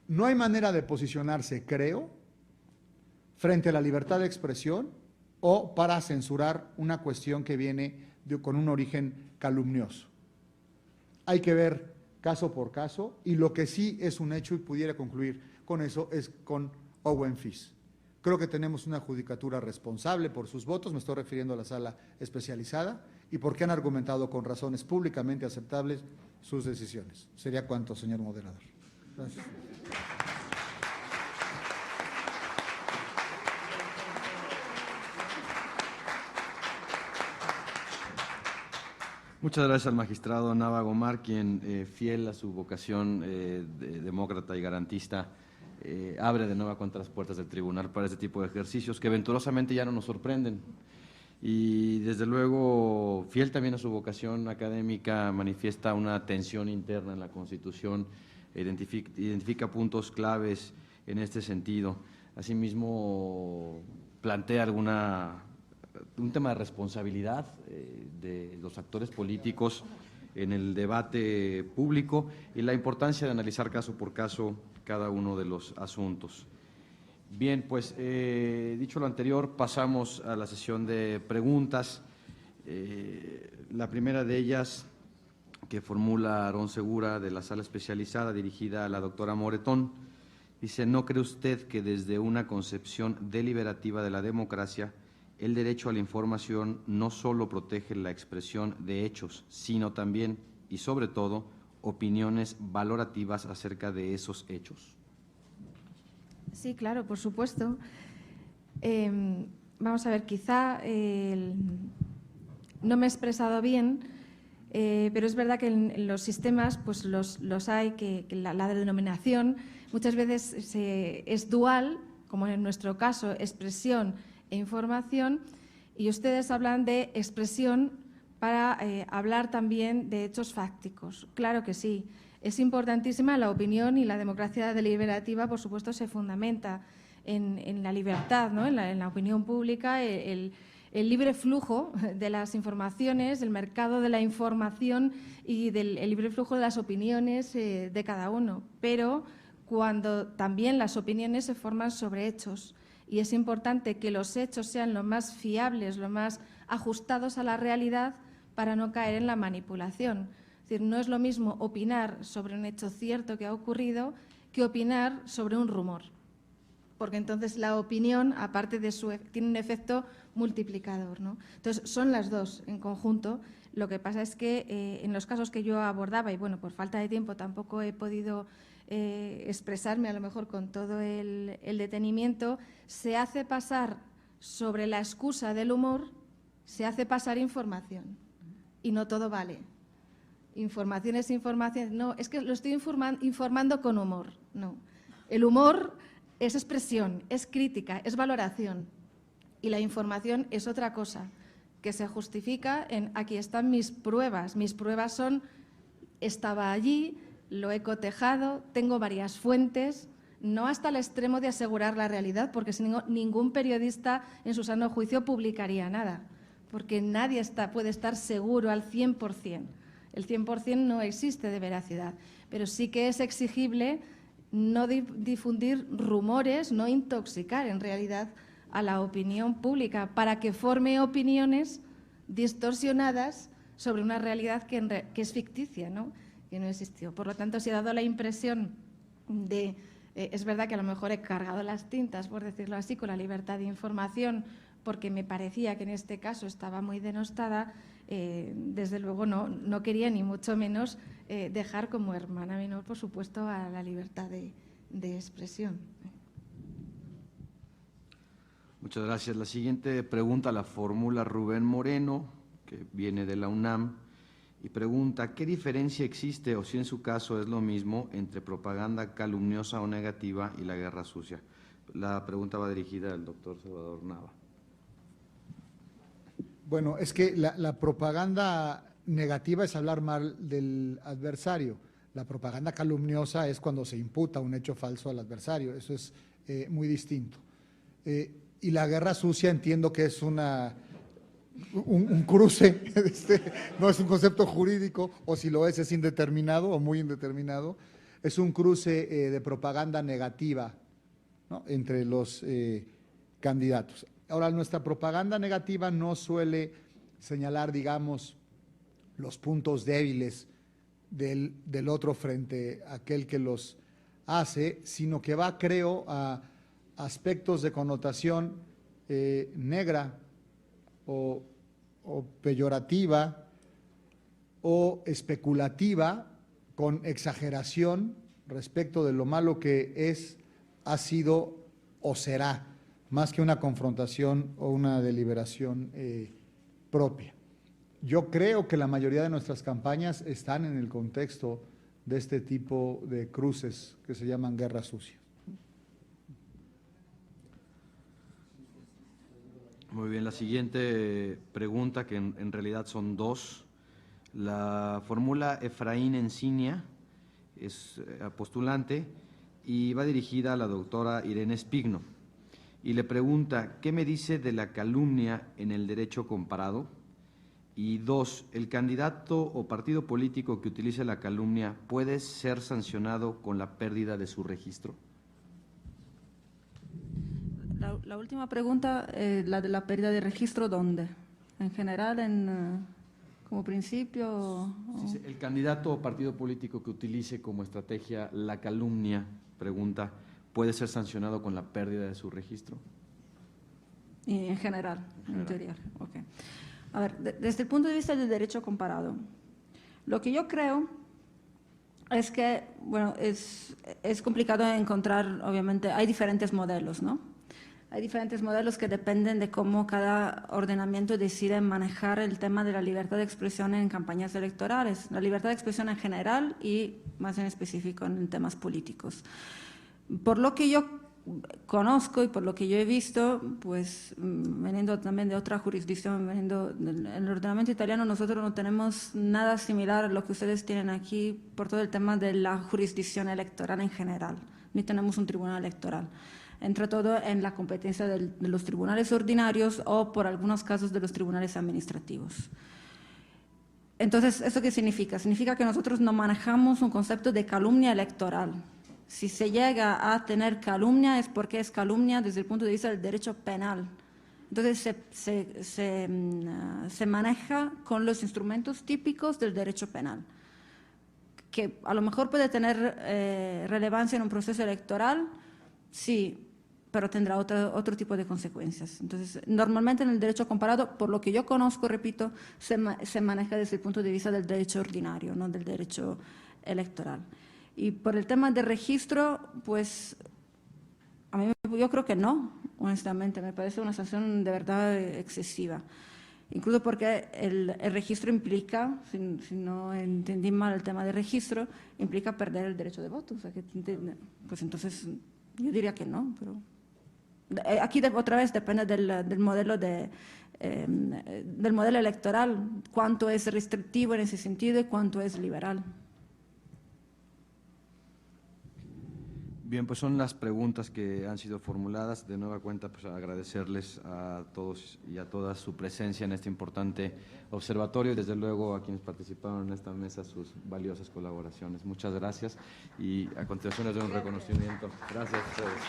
No hay manera de posicionarse, creo, frente a la libertad de expresión o para censurar una cuestión que viene con un origen calumnioso. Hay que ver caso por caso, y lo que sí es un hecho, y pudiera concluir con eso, es con Owen Fis. Creo que tenemos una judicatura responsable por sus votos, me estoy refiriendo a la sala especializada, y porque han argumentado con razones públicamente aceptables sus decisiones. Sería cuanto, señor moderador. Gracias. Muchas gracias al magistrado Nava Gomar, quien, fiel a su vocación demócrata y garantista, abre de nueva cuenta las puertas del tribunal para este tipo de ejercicios que venturosamente ya no nos sorprenden. Y desde luego, fiel también a su vocación académica, manifiesta una tensión interna en la Constitución, identifica puntos claves en este sentido. Asimismo, plantea un tema de responsabilidad de los actores políticos en el debate público y la importancia de analizar caso por caso cada uno de los asuntos. Bien, pues dicho lo anterior, pasamos a la sesión de preguntas. La primera de ellas, que formula Aarón Segura, de la sala especializada, dirigida a la doctora Moretón, dice: ¿no cree usted que desde una concepción deliberativa de la democracia, el derecho a la información no solo protege la expresión de hechos, sino también, y sobre todo, opiniones valorativas acerca de esos hechos? Sí, claro, por supuesto. Vamos a ver, quizá no me he expresado bien, pero es verdad que en los sistemas pues los hay, que la denominación muchas veces es dual, como en nuestro caso, expresión e información, y ustedes hablan de expresión para hablar también de hechos fácticos. Claro que sí. Es importantísima la opinión, y la democracia deliberativa, por supuesto, se fundamenta en la libertad, ¿no? en la opinión pública, el libre flujo de las informaciones, el mercado de la información y el libre flujo de las opiniones de cada uno. Pero cuando también las opiniones se forman sobre hechos, y es importante que los hechos sean lo más fiables, lo más ajustados a la realidad para no caer en la manipulación. Es decir, no es lo mismo opinar sobre un hecho cierto que ha ocurrido que opinar sobre un rumor, porque entonces la opinión, aparte de tiene un efecto multiplicador, ¿no? Entonces, son las dos en conjunto. Lo que pasa es que en los casos que yo abordaba, y bueno, por falta de tiempo tampoco he podido expresarme a lo mejor con todo el detenimiento, se hace pasar sobre la excusa del humor, se hace pasar información, y no todo vale. Información es información. No, es que lo estoy informando con humor. No. El humor es expresión, es crítica, es valoración. Y la información es otra cosa, que se justifica en aquí están mis pruebas. Mis pruebas son, estaba allí, lo he cotejado, tengo varias fuentes, no hasta el extremo de asegurar la realidad, porque ningún periodista en su sano juicio publicaría nada, porque nadie puede estar seguro al 100%. El 100% no existe de veracidad, pero sí que es exigible no difundir rumores, no intoxicar en realidad a la opinión pública para que forme opiniones distorsionadas sobre una realidad que es ficticia, ¿no? Que no existió. Por lo tanto, se ha dado la impresión es verdad que a lo mejor he cargado las tintas, por decirlo así, con la libertad de información, porque me parecía que en este caso estaba muy denostada. Desde luego no quería ni mucho menos dejar como hermana menor, por supuesto, a la libertad de expresión. Muchas gracias. La siguiente pregunta la formula Rubén Moreno, que viene de la UNAM, y pregunta: ¿qué diferencia existe, o si en su caso es lo mismo, entre propaganda calumniosa o negativa y la guerra sucia? La pregunta va dirigida al doctor Salvador Nava. Bueno, es que la propaganda negativa es hablar mal del adversario. La propaganda calumniosa es cuando se imputa un hecho falso al adversario. Eso es muy distinto. Y la guerra sucia entiendo que es un cruce, no es un concepto jurídico, o si lo es indeterminado o muy indeterminado. Es un cruce de propaganda negativa, ¿no?, entre los candidatos. Ahora, nuestra propaganda negativa no suele señalar, digamos, los puntos débiles del otro frente a aquel que los hace, sino que va, creo, a aspectos de connotación negra o peyorativa o especulativa, con exageración respecto de lo malo que es, ha sido o será, más que una confrontación o una deliberación propia. Yo creo que la mayoría de nuestras campañas están en el contexto de este tipo de cruces que se llaman guerra sucia. Muy bien, la siguiente pregunta, que en realidad son dos, la formula Efraín Encinia, es postulante, y va dirigida a la doctora Irene Espigno. Y le pregunta: ¿qué me dice de la calumnia en el derecho comparado? Y dos, ¿el candidato o partido político que utilice la calumnia puede ser sancionado con la pérdida de su registro? La última pregunta, la de la pérdida de registro, ¿dónde? ¿En general, como principio? Sí, el candidato o partido político que utilice como estrategia la calumnia, pregunta, ¿puede ser sancionado con la pérdida de su registro? Y en general, en teoría. Okay. A ver, desde el punto de vista del derecho comparado, lo que yo creo es que, bueno, es complicado encontrar, obviamente, hay diferentes modelos, ¿no? Hay diferentes modelos que dependen de cómo cada ordenamiento decide manejar el tema de la libertad de expresión en campañas electorales, la libertad de expresión en general y más en específico en temas políticos. Por lo que yo conozco y por lo que yo he visto, pues veniendo también de otra jurisdicción, veniendo en el ordenamiento italiano, nosotros no tenemos nada similar a lo que ustedes tienen aquí por todo el tema de la jurisdicción electoral en general, ni tenemos un tribunal electoral. Entra todo en la competencia de los tribunales ordinarios o, por algunos casos, de los tribunales administrativos. Entonces, ¿eso qué significa? Significa que nosotros no manejamos un concepto de calumnia electoral. Si se llega a tener calumnia es porque es calumnia desde el punto de vista del derecho penal. Entonces, se maneja con los instrumentos típicos del derecho penal, que a lo mejor puede tener relevancia en un proceso electoral, sí, pero tendrá otro tipo de consecuencias. Entonces, normalmente en el derecho comparado, por lo que yo conozco, repito, se maneja desde el punto de vista del derecho ordinario, no del derecho electoral. Y por el tema de registro, pues yo creo que no, honestamente, me parece una sanción de verdad excesiva. Incluso porque el registro implica, si no entendí mal el tema de registro, implica perder el derecho de voto. O sea, pues entonces yo diría que no, pero aquí otra vez depende del modelo del modelo electoral, cuánto es restrictivo en ese sentido y cuánto es liberal. Bien, pues son las preguntas que han sido formuladas. De nueva cuenta, pues agradecerles a todos y a todas su presencia en este importante observatorio y desde luego a quienes participaron en esta mesa sus valiosas colaboraciones. Muchas gracias y a continuación les doy un reconocimiento. Gracias a ustedes.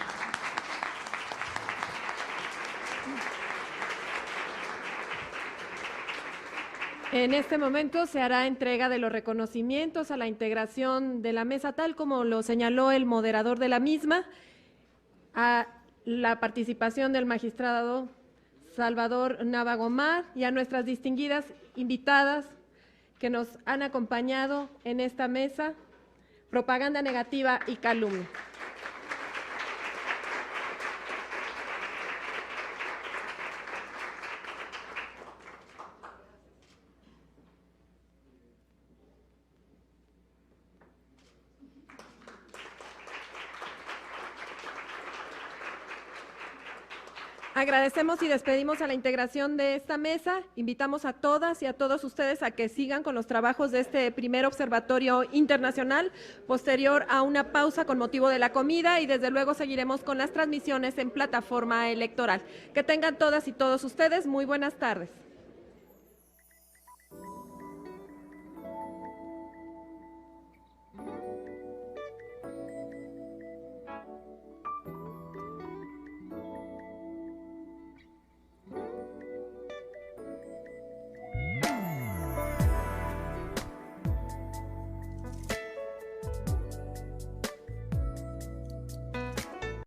En este momento se hará entrega de los reconocimientos a la integración de la mesa, tal como lo señaló el moderador de la misma, a la participación del magistrado Salvador Nava Gomar y a nuestras distinguidas invitadas que nos han acompañado en esta mesa, Propaganda Negativa y Calumnia. Agradecemos y despedimos a la integración de esta mesa. Invitamos a todas y a todos ustedes a que sigan con los trabajos de este primer observatorio internacional, posterior a una pausa con motivo de la comida, y desde luego seguiremos con las transmisiones en plataforma electoral. Que tengan todas y todos ustedes muy buenas tardes.